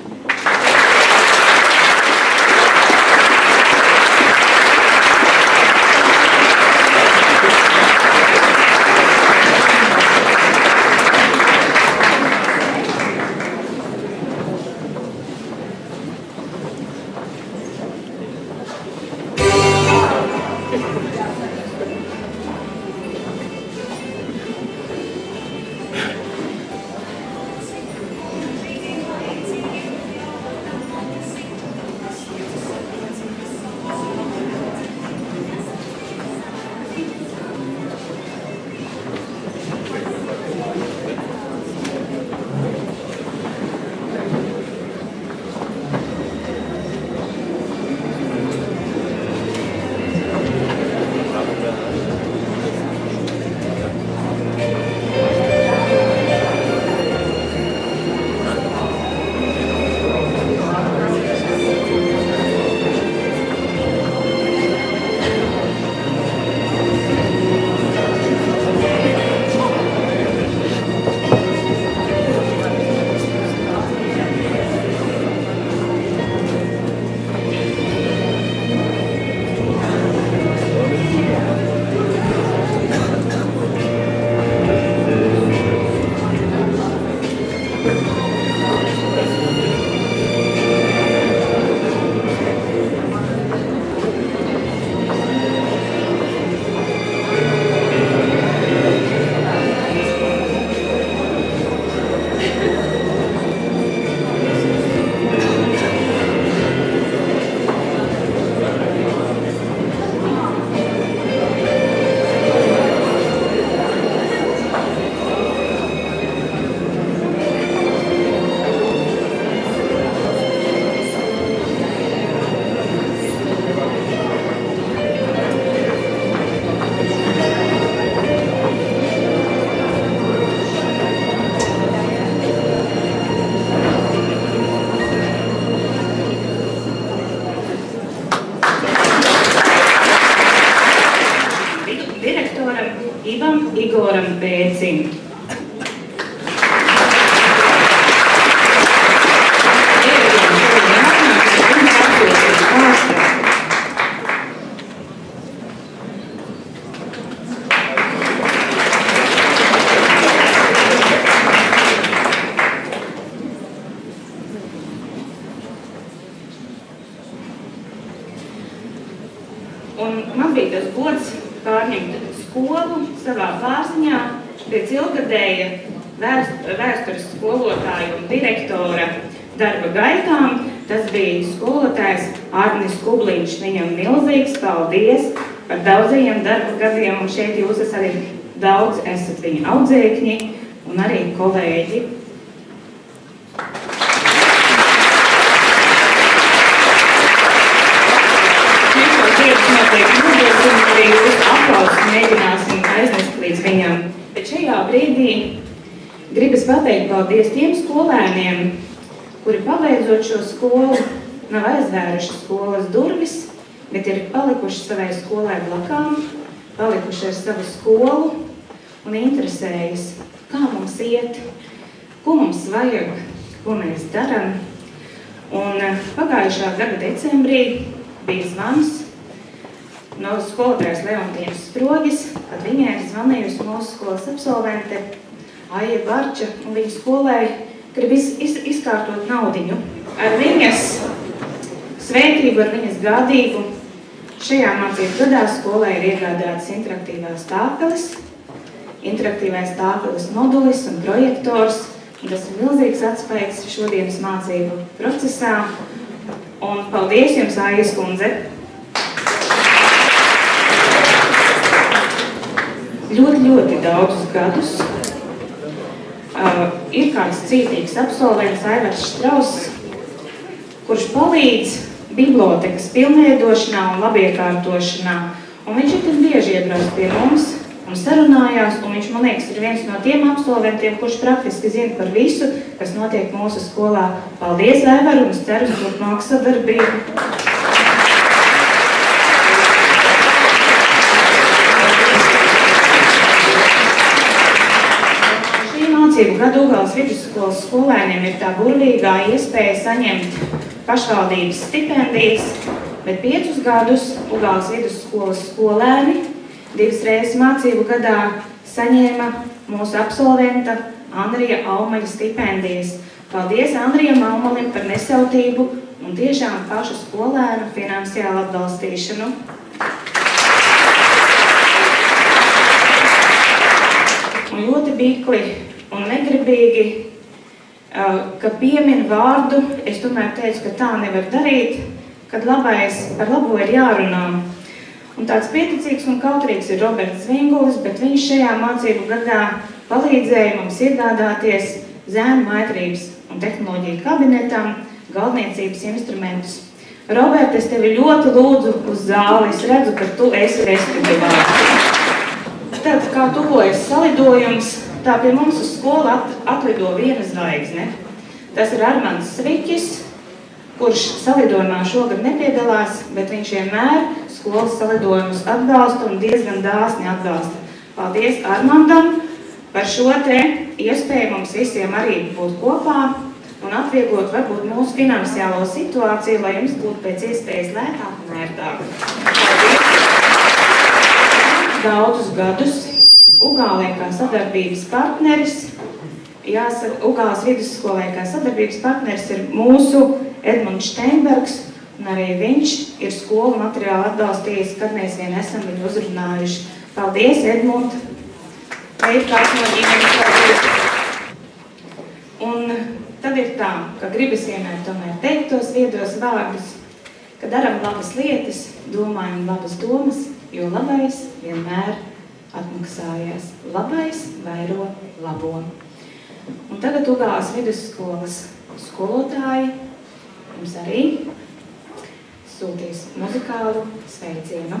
Igoram Bēcim. Un man bija tas gods pārņemt skolu savā pārziņā pēc ilgadēja vēstures skolotāja un direktora darba gaitām. Tas bija skolotājs Arnis Kubliņš. Viņam milzīgs paldies par daudzajiem darba gadiem, un šeit jūs esat arī daudz, esat viņa audzēkņi un arī kolēģi. Arī jūs aplausus mēģināsim aiznest līdz viņam. Bet šajā brīdī gribas pateikt paldies tiem skolēniem, kuri pabeidzot šo skolu, nav aizvēruši skolas durvis, bet ir palikuši savai skolai blakām, palikuši ar savu skolu un interesējas, kā mums iet, ko mums vajag, ko mēs daram. Un pagājušā gada decembrī bija zvans no skolotājas Leontīnas Sproģis, kad viņai ir zvanījusi mūsu skolas absolvente Aija Barča, un viņa skolai grib izkārtot naudiņu. Ar viņas svētību, ar viņas gādību šajā mācību gadā skolai ir iegādātas interaktīvais tāpeles modulis un projektors, un tas ir milzīgs atspēks šodienas mācību procesā. Un paldies jums, Aijas kundze! ļoti daudzus gadus. Ir kāds cītīgs absolvents Aivars Štrauss, kurš palīdz bibliotekas pilnveidošanā un labiekārtošanā. Un viņš ir bieži iebrauc pie mums un sarunājās, un viņš, man liekas, ir viens no tiem absolventiem, kurš praktiski zina par visu, kas notiek mūsu skolā. Paldies, Aivar, un es ceru uz turpmāku sadarbību. Mācību gadu Ugāles vidusskolas skolēniem ir tā burvīgā iespēja saņemt pašvaldības stipendijas, bet 5 gadus Ugāles vidusskolas skolēni 2 reizes mācību gadā saņēma mūsu absolventa Andrija Aumaļa stipendijas. Paldies Andrijam Aumalim par nesautību un tiešām pašu skolēnu finansiālu atbalstīšanu. Un ļoti bikli un negribīgi, ka piemin vārdu, es tomēr teicu, ka tā nevar darīt, kad par labo ir jārunā. Un tāds pieticīgs un kautrīgs ir Roberts Zvingulis, bet viņš šajā mācību gadā palīdzēja mums iegādāties Zēnu maitrības un tehnoloģiju kabinetam galdniecības instrumentus. Robert, es tevi ļoti lūdzu uz zāli, es redzu, ka tu esi respektīvāks. Tad, kā tuvojas salidojums, tā pie mums uz skolu atlido viena zvaigzne. Tas ir Armands Sviķis, kurš salidojumā šogad nepiedalās, bet viņš vienmēr skolas salidojumus atbalsta un diezgan dāsni atbalsta. Paldies Armandam par šo te iespēju mums visiem arī būt kopā un atvieglot varbūt mūsu finansiālo situāciju, lai jums būtu pēc iespējas lētāk un ērtāk. Daudzus gadus Ugālē kā sadarbības partneris, jāsaka, Ugāles vidusskolē kā sadarbības partneris ir mūsu Edmunds Steinbergs, un arī viņš ir skolu materiālu atbalstījis, kad mēs vien esam viņu uzrunājuši. Paldies, Edmund! Vai ir kāds no ģimenes paldies? Un tad ir tā, ka gribas vienmēr tomēr teikt tos viedos vārdus, ka daram labas lietas, domājam labas domas, jo labais vienmēr atmaksājās. Labais vairo labo. Un tagad Ugāles vidusskolas skolotāji jums arī sūtīs muzikālu sveicienu.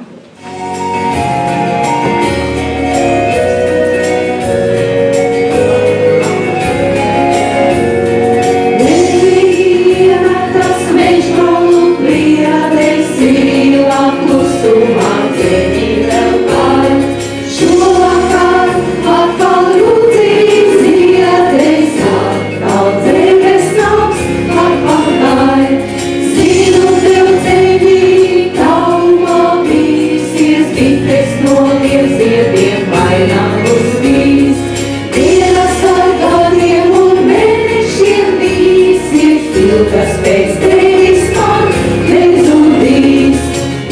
Kas pēc tevis man nezudīs,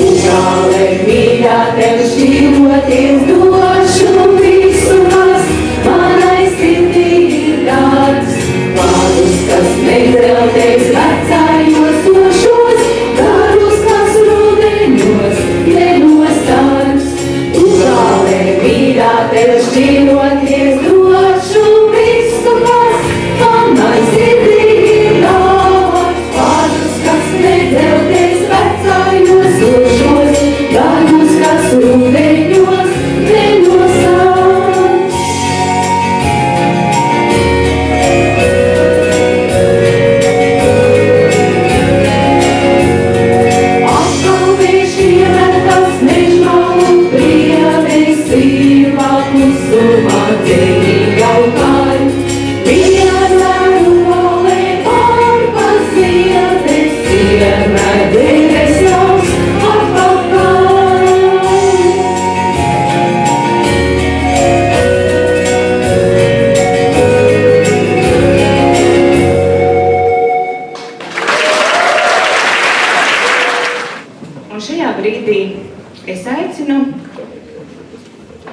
Ugālē mīļā tev šķīroties došu visu, kas manai sirdī ir dārgs. Vārdus, kas nezeltēs vecājos došos, garus, kas rudeņos nenostārs. Ugālē mīļā tev šķīroties došu visu, kas manai sirdī ir dārgs. Nezelties vecājos došos, garus, kas rudeņos nenosāks. Atkal viešiem tas nežmalu priedes sīvā klusumā ceļi jau kāj. Vienmēr valē pārpaziedes, vienmēr dēļas nāks atpakaļ. Un šajā brīdī es aicinu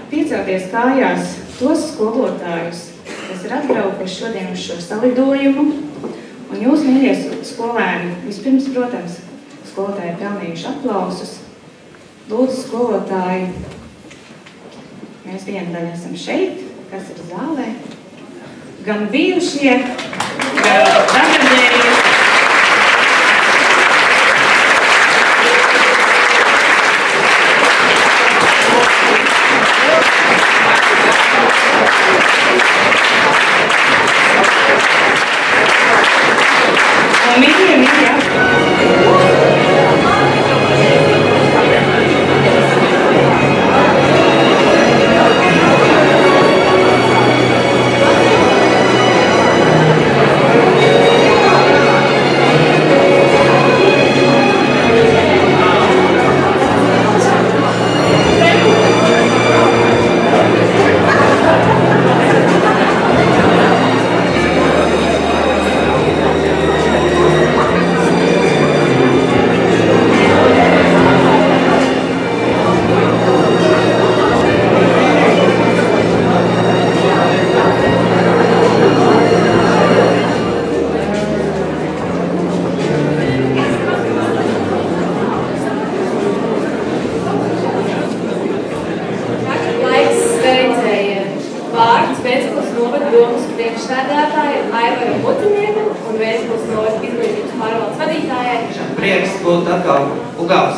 piecelties kājās tos skolotājus, kas ir atbraukuši šodien uz šo salidojumu. Un jūs, mīļie skolēni, vispirms, protams, skolotāji pelnījuši aplausus. Lūdzu, skolotāji, Mēs viena daļa esam šeit, kas ir zālē. Gan bijušie, gan tagadēji. Un viņiem ir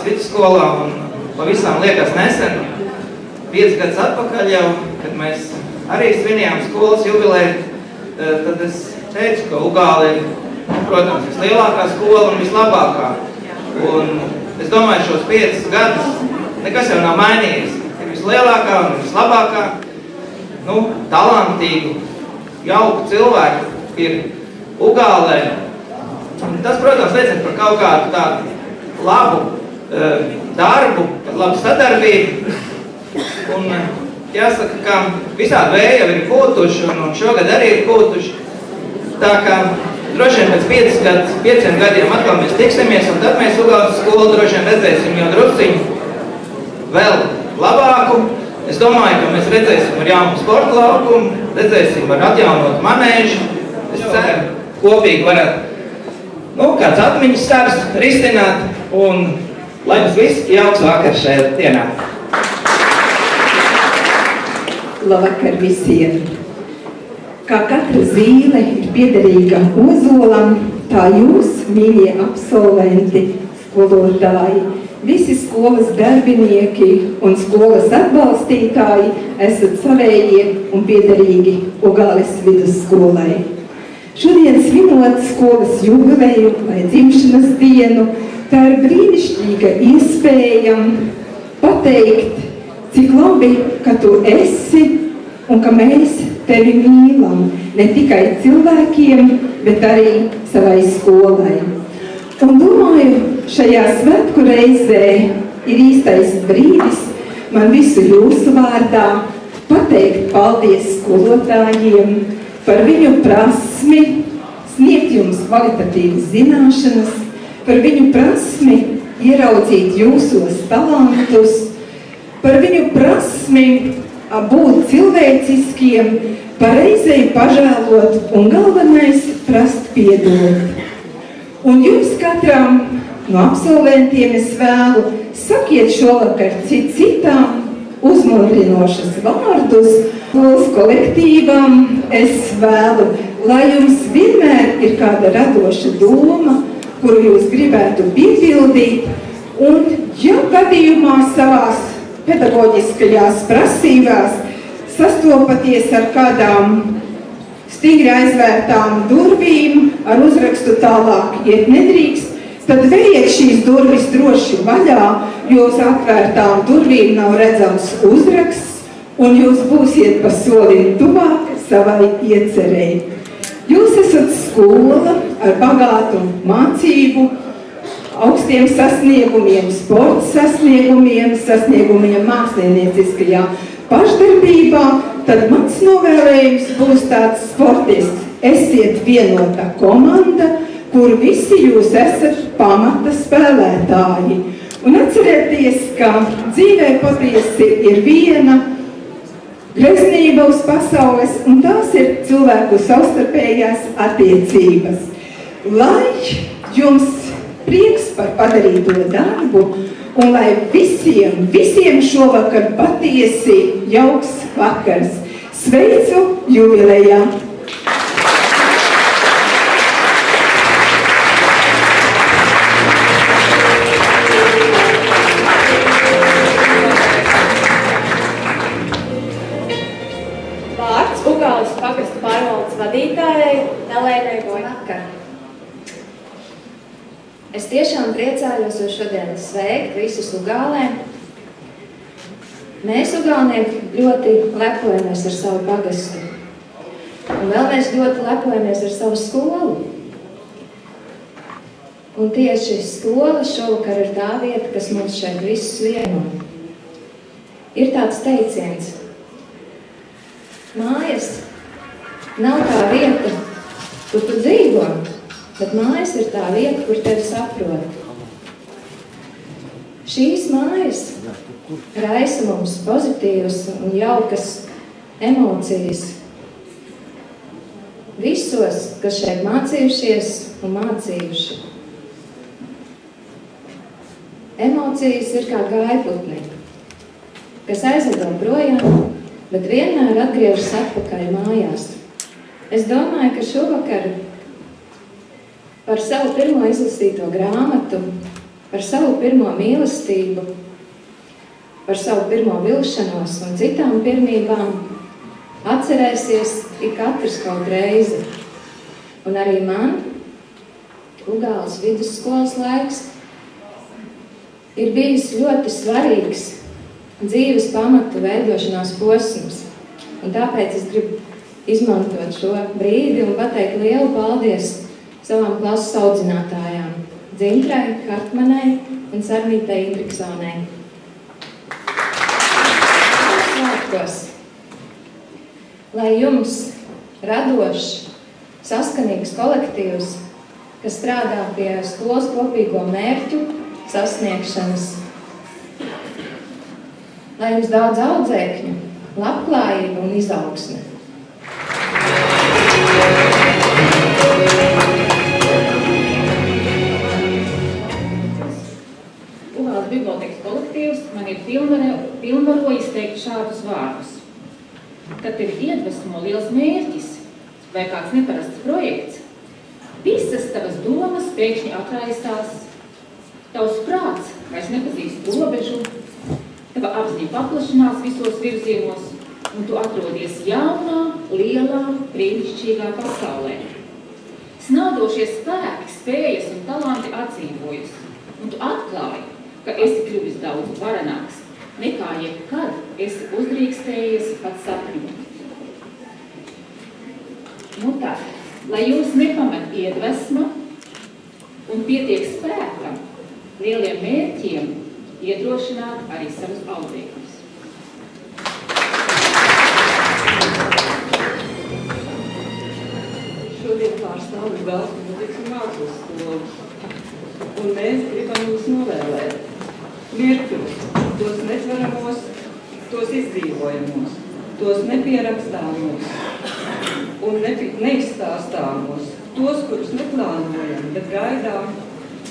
vidusskolā un pavisam liekas nesen, 5 gadus atpakaļ jau, kad mēs arī svinējām skolas jubileju, tad es teicu, ka Ugāle ir, protams, vislielākā skola un vislabākā. Un es domāju, šos 5 gadus nekas jau nav mainījies. Ir vislielākā un vislabākā, talantīgu, jauku cilvēku ir Ugālē. Tas, protams, liecina par kaut kādu tādu labu darbu, labu sadarbību. Un jāsaka, ka visādi vēji jau ir pūtuši, un šogad arī ir pūtuši. Tā kā droši vien pēc 5 gadiem atkal mēs tiksimies, un tad mēs Ugāles skolu droši vien redzēsim jau drusciņu vēl labāku. Es domāju, ka mēs redzēsim ar jaunu sporta laukumu, redzēsim ar atjaunotu manēžu. Es ceru, kopīgi varētu kāds atmiņas stars risināt, un lai mums viss jauks vakars šajā dienā. Labvakar visiem! Kā katra zīle ir piederīga ozolam, tā jūs, mīļie absolventi, skolotāji, visi skolas darbinieki un skolas atbalstītāji esat savējie un piederīgi Ugāles vidusskolai. Šodien svinot skolas jubileju vai dzimšanas dienu, tā ir brīnišķīga iespēja pateikt, cik labi, ka tu esi un ka mēs tevi mīlam, ne tikai cilvēkiem, bet arī savai skolai. Un domāju, šajā svētku reizē ir īstais brīdis man visu jūsu vārdā pateikt paldies skolotājiem par viņu prasmi sniegt jums kvalitatīvas zināšanas, par viņu prasmi ieraudzīt jūsos talantus, par viņu prasmi būt cilvēciskiem, pareizai pažēlot un galvenais prast piedot. Un jums katram no absolventiem es vēlu, sakiet šovakar citām uzmundrinošas vārdus. Skolas kolektīvam es vēlu, lai jums vienmēr ir kāda radoša doma, kuru jūs gribētu piepildīt, un ja gadījumā savās pedagoģiskajās prasībās sastopaties ar kādām stingri aizvērtām durvīm, ar uzrakstu tālāk iet nedrīkst, tad vējiet šīs durvis droši vaļā, jo uz atvērtām durvīm nav redzams uzraksts, un jūs būsiet pa solim tuvāk savai iecerei. Jūs esat skola ar bagātu mācību, augstiem sasniegumiem, sporta sasniegumiem, sasniegumiem mākslinieciskajā pašdarbībā, tad mans novēlējums būs tāds sportists. Esiet vienota komanda, kur visi jūs esat pamata spēlētāji. Un atcerieties, ka dzīvē patiesi ir viena greznība uz pasaules, un tās ir cilvēku savstarpējās attiecības. Lai jums prieks par padarīto darbu Un lai visiem šovakar patiesi jauks vakars. Sveicu jubilejā! Vārds Ugāles pagasta pārvaldes vadītājai Nelēnai Vojnakai. Es tiešām priecājos jūs šodien sveikt visus Ugālē. Mēs Ugālnieki ļoti lepojamies ar savu pagastu. Un vēl mēs ļoti lepojamies ar savu skolu. Un tieši skola šovakar ir tā vieta, kas mums šeit visus vieno. Ir tāds teiciens. Mājas nav tā vieta, kur tu dzīvo, bet mājas ir tā vieta, kur tevi saprot. Šīs mājas raisa mums pozitīvas un jaukas emocijas. Visos, kas šeit mācījušies un mācījuši. Emocijas ir kā gaiputni, kas aizlido projām, bet vienmēr atgriežas atpakaļ mājās. Es domāju, ka šovakar par savu pirmo izlasīto grāmatu, par savu pirmo mīlestību, par savu pirmo vilšanos un citām pirmībām atcerēsies ik katrs kaut reizi. Un arī man, Ugāles vidusskolas laiks, ir bijis ļoti svarīgs dzīves pamatu veidošanās posms. Un tāpēc es gribu izmantot šo brīdi un pateikt lielu paldies savām klases audzinātājām Dzintrai, Hartmanai un Sarmītai Indriksonai. Svētkos, lai jums radošs, saskanīgs kolektīvs, kas strādā pie skolas kopīgo mērķu sasniegšanas. Lai jums daudz audzēkņu, labklājība un izaugsme. Ugāles bibliotekas kolektīvs man ir pilnvarojis teikt šādus vārdus. Kad tevi iedvesmo liels mērķis vai kāds neparasts projekts, visas tavas domas pēkšņi atraisās, tavs prāts vairs nepazīst robežu, tava apziņa paplašinās visos virzienos, un tu atrodies jaunā, lielā, brīnišķīgā pasaulē. Snaudošie spēki, spējas un talanti atdzīvojas, un tu atklāji, ka esi kļuvis daudz varenāks, nekā jebkad esi uzdrīkstējies pats sapņot. Nu tā, lai jūs nepamet iedvesma un pietiek spēkam, lieliem mērķiem, iedrošināt arī savus audzēkņus. Šodien pārstāvu Ugāles bibliotekas un mākslas skolu. Un mēs gribam jūs novēlēt mirkļus, tos netveramos, tos izdzīvojamos, tos nepierakstāmos un neizstāstāmos, tos, kurus neplānojam, bet gaidām,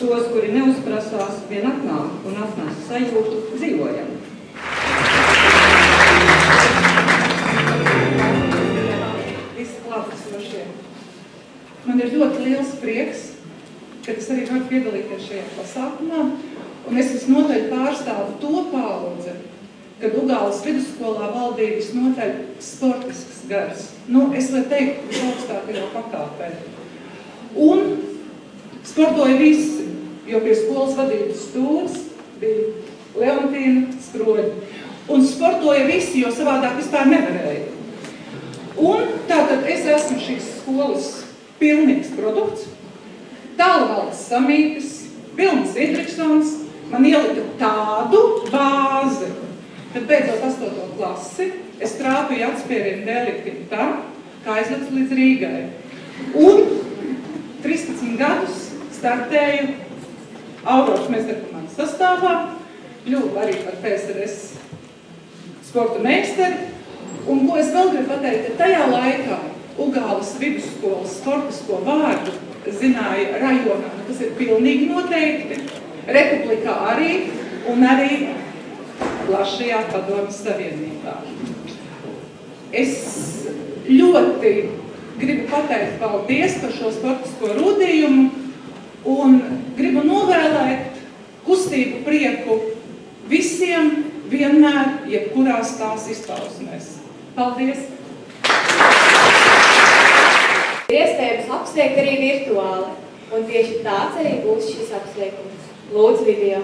tos, kuri neuzprasās, vien atnāk un atnās sajūtu, dzīvojam. Visi klātesošie. Man ir ļoti liels prieks, ka es arī varu piedalīties šajā pasākumā, un es visnotaļ pārstāvu to paudzi, kad Ugāles vidusskolā valdīja visnotaļ sportisks gars. Es varu teikt, augstākajā pakāpē. Un sportoja visi, jo pie skolas vadības stūres bija Leontīna Skroļa. Un sportoja visi, jo savādāk vispār nevarēja. Un tātad es esmu šīs skolas pilnīgs produkts. Tālvaldes Samītis, Vilnis Indriksons man ielika tādu bāzi, kad beidzot 8. klasi, es trāpīju atspierienu dēļ tam, kā aizlicu līdz Rīgai. Un 13 gadus startēju Auroras meistarkomandas sastāvā, kļuvu arī par PSRS sporta meistari. Un ko es vēl gribu pateikt, ka tajā laikā Ugāles vidusskolas sportisko vārdu zināja rajonā. Tas ir pilnīgi noteikti. Republikā arī. un arī plašajā Padomju Savienībā. Es ļoti gribu pateikt paldies par šo sportisko rūdījumu un gribu novēlēt kustību prieku visiem vienmēr, jebkurās tās izpausmēs. Paldies! Ir iespējams apsveikt arī virtuāli, un tieši tāds arī būs šis apsveikums. Lūdzu, video!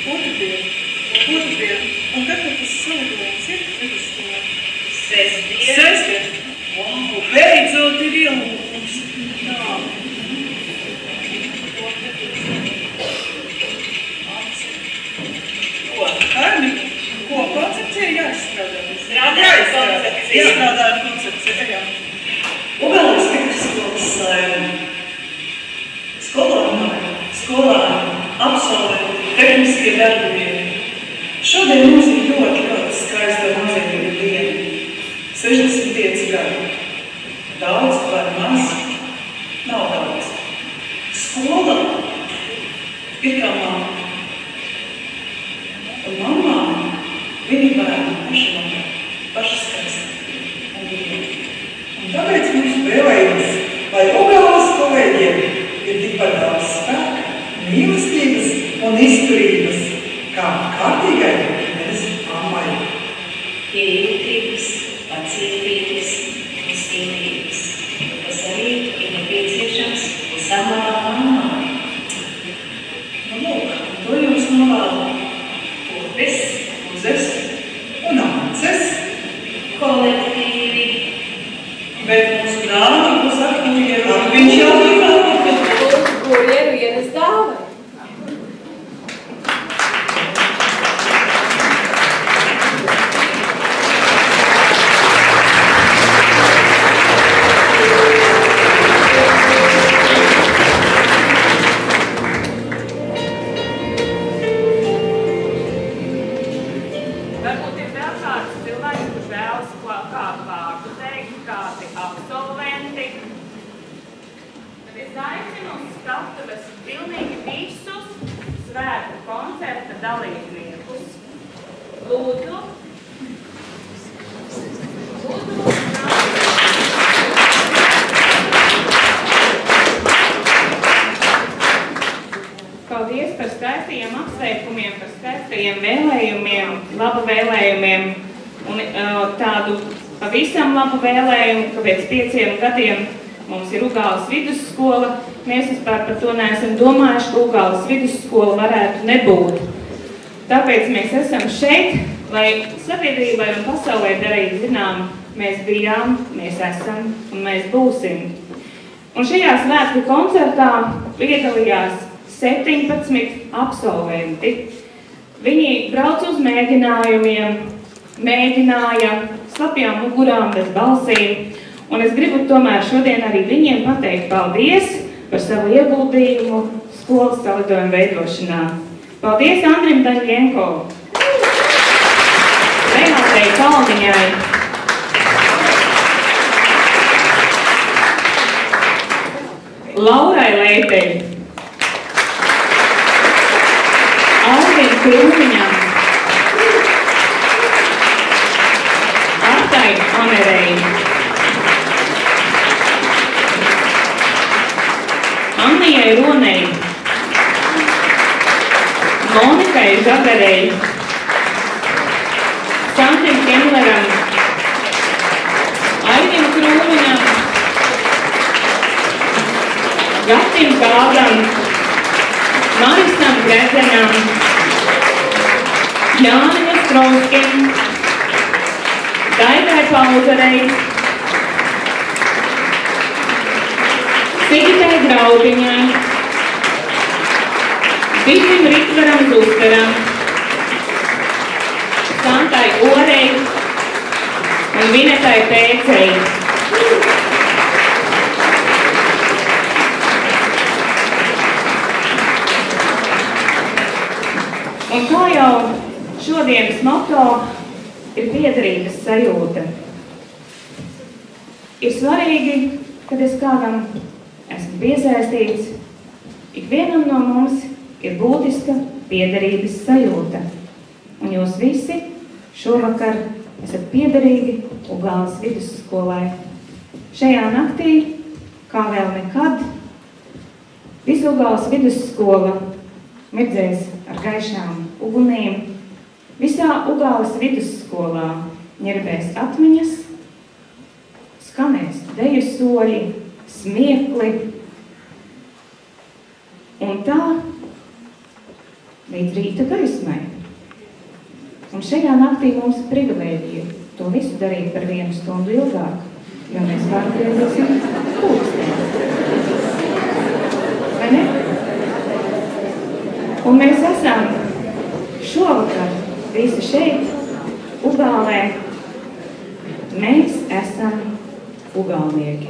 Otrdien. Un kad tas salidojums ir? Sestdien. Sestdien? Wow, beidzot ir ielūkums. Jā. Ko? Kaimiņi? Ko? Koncepcija jāizstrādā? Jāizstrādāt koncepcija, jā. Ugāles vidusskolas skolāni, absolventi, tehniskie darbinieki. Šodien mums ir ļoti skaista un nozīmīga diena. 65 gadi. Daudz vai maz nav daudz. Skola ir kā mamma. Un mamā viņa bērni paši skaisti un brīvi. Un tāpēc mums vēlējums, lai Ugāles kolēģiem ir tikpat daudz spēka, mīlestības un izturības, kā kārtīgai mēs mammai. Ir jūtīgas, pacietīgas un stingrības, kas arī ir nepieciešams visām mamām. Nu, lūk, to jums novēlu Purpes, Uzes un Amances kolektīvi. Bet mūsu dāma būs aktīvi, viņš jau Kurjeru ienes dāvai. Varbūt ir vēl kāds cilvēks, kurš vēlas kādu vārdu teikt, kādi absolventi. Tad es aicinu uz skatuves pilnīgi visus svētku koncerta dalībniekus. Lūdzu. Paldies par skaistajiem apsveikumiem, par skaistajiem vēlējumiem, labu vēlējumiem un tādu pavisam labu vēlējumu, ka pēc 5 gadiem mums ir Ugāles vidusskola. Mēs vispār par to neesam domājuši, ka Ugāles vidusskola varētu nebūt. Tāpēc mēs esam šeit, lai sabiedrībai un pasaulē darītu zinām, mēs bijām, mēs esam un mēs būsim. Un šajā svētku koncertā piedalījās 17 absolventi. Viņi brauc uz mēģinājumiem, mēģināja slapjām mugurām bez balsīm, un es gribu tomēr šodien arī viņiem pateikt paldies par savu ieguldījumu skolas salidojuma veidošanā. Paldies Andrim Daņļenko, Renātei Kalniņai, Laurai Leitei, Alvin Krūmiņam, Artai Amerei, Annijai Ronei, Monikai Žagarei, Santim Kemleram, Aidim Krūmiņam, Gatim Kādam, Marisam Grezenam, Jānim Ostrovskim, Daivai Pauzarei, Sigitai Graudiņai, Vigim Rikvaram Zusteram, Santai Orei un Vinetai Pēcei. Un kā jau šodienas moto, ir piederības sajūta. Ir svarīgi, kad es kādam esmu piesaistīts, ikvienam no mums ir būtiska piederības sajūta. Un jūs visi šovakar esat piederīgi Ugāles vidusskolai. Šajā naktī, kā vēl nekad, visu Ugāles vidusskola mirdzēs ar gaišām ugunīm. Visā Ugāles vidusskolā ņerbēs atmiņas, skanēs deju soļi, smiekli. Un tā līdz rīta gaismai. Un šajā naktī mums ir privilēģija to visu darīt par 1 stundu ilgāk, jo mēs pārgriezīsim pulksteni. Vai ne? Un mēs esam šovakar visi šeit, Ugālē. Mēs esam ugālnieki.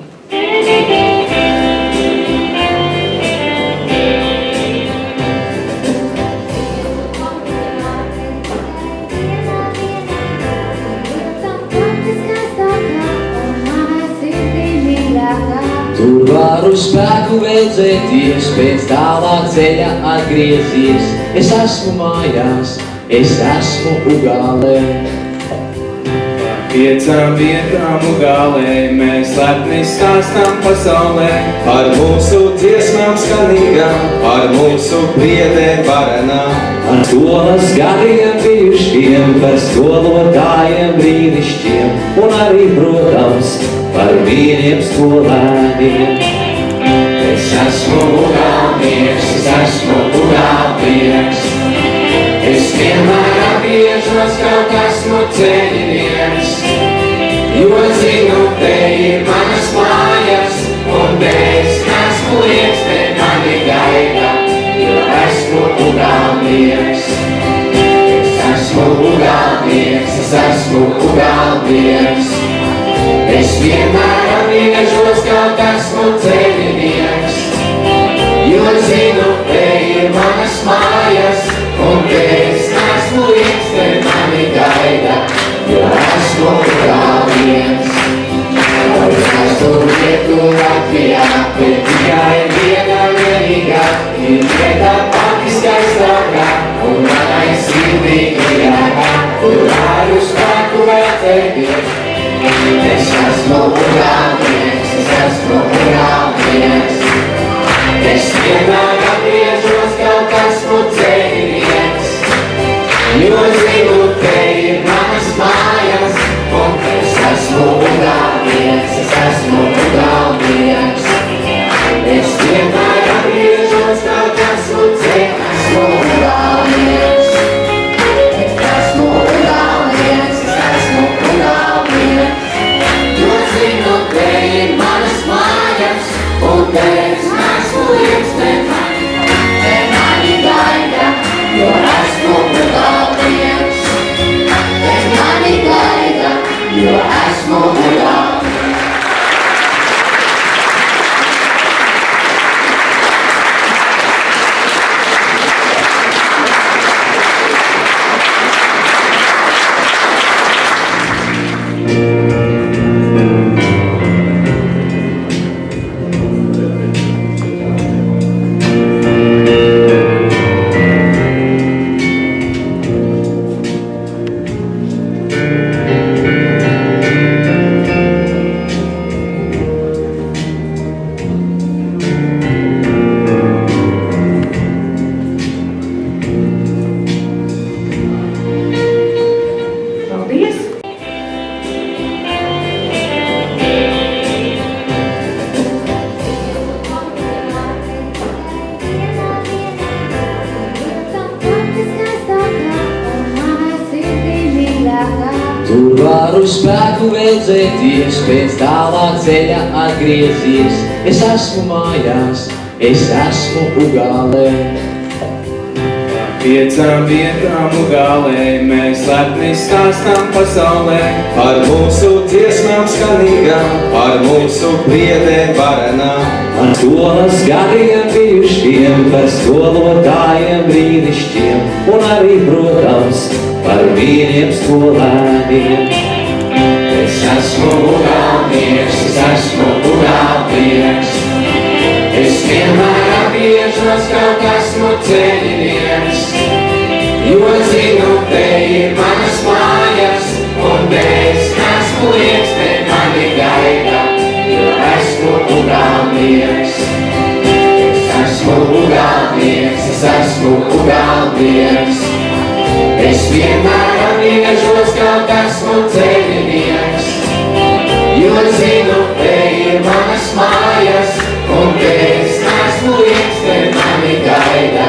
Tur varu spēku vēdzēties, pēc tālāk ceļa atgriezies. Es esmu mājās, es esmu Ugālē. Par 5 vietām Ugālē mēs lepni stāstam pasaulē. Par mūsu dziesmām skanīgām, par mūsu priedēm varenām. Par skolas gadiem bijušiem, par skolotājiem brīnišķiem. Un arī, protams, par vīriem skolēniem. Es esmu ugālnieks, es esmu ugālnieks. Es vienmēr atgriežos, kaut esmu ceļinieks. Jo zinu, te ir manas mājas, un te es esmu lieks, te mani gaida, jo esmu ugālnieks. Es esmu ugālnieks, es esmu ugālnieks. Es vienmēr atgriežos, kaut esmu ceļinieks. Jo zinu, te ir manas mājas, un te es esmu lieks, te mani gaida, jo esmu ugālnieks. Es esmu vietu Latvijā, bet tikai viena vienīgā, ir vieta pati skaistākā, un manai sirdī mīļākā, kur varu spēku vēlēties. Es esmu ugālnieks, es esmu ugālnieks. Es vienmēr atgriežos, kaut esmu ceļinieks. Jo zinu, te ir manas mājas, un es esmu ugālnieks, es esmu ugālnieks. Es vienmēr atgriežos, kaut esmu ceļinieks. Esmu ugālnieks. Es esmu ugālnieks, es esmu ugālnieks. Jo zinu, te ir manas mājas, un te es esmu lieks, te mani gaida, jo esmu ugālnieks. Te mani gaida, jo esmu ugālnieks. Tur varu spēku vēdzēties, pēc tālāk ceļa atgriezies. Es esmu mājās, es esmu Ugālē. Par 5 vietām Ugālē mēs lepni stāstam pasaulē. Par mūsu dziesmām skanīgām, par mūsu priedēm varenām. Par skolas gadiem bijušiem, par skolotājiem brīnišķiem. Un arī, protams, par vīriem skolēniem. Es esmu ugalnieks, es esmu ugalnieks. Es vienmēr atgriežos, kaut esmu ceļinieks, jo zinu, te ir manas mājas, un te es esmu lieks, te mani gaida, jo esmu ugalnieks. Es esmu ugalnieks, es esmu ugalnieks. Es vienmēr atgriežos, kaut esmu ceļinieks, jo zinu, te ir manas mājas, un te es esmu lieks, te mani gaida,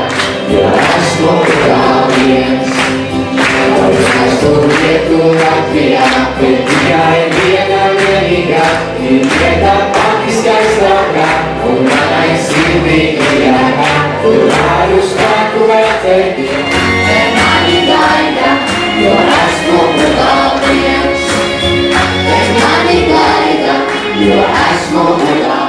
jo esmu ugalnieks. Es esmu vietu Latvijā, bet tikai viena vienīgā, ir vietā pati skaistākā, un manai sirdī iekā, kur vāru spēku vērtētiem. Te mani gaida, jo esmu ugalnieks. Te mani gaida, jo esmu ugalnieks.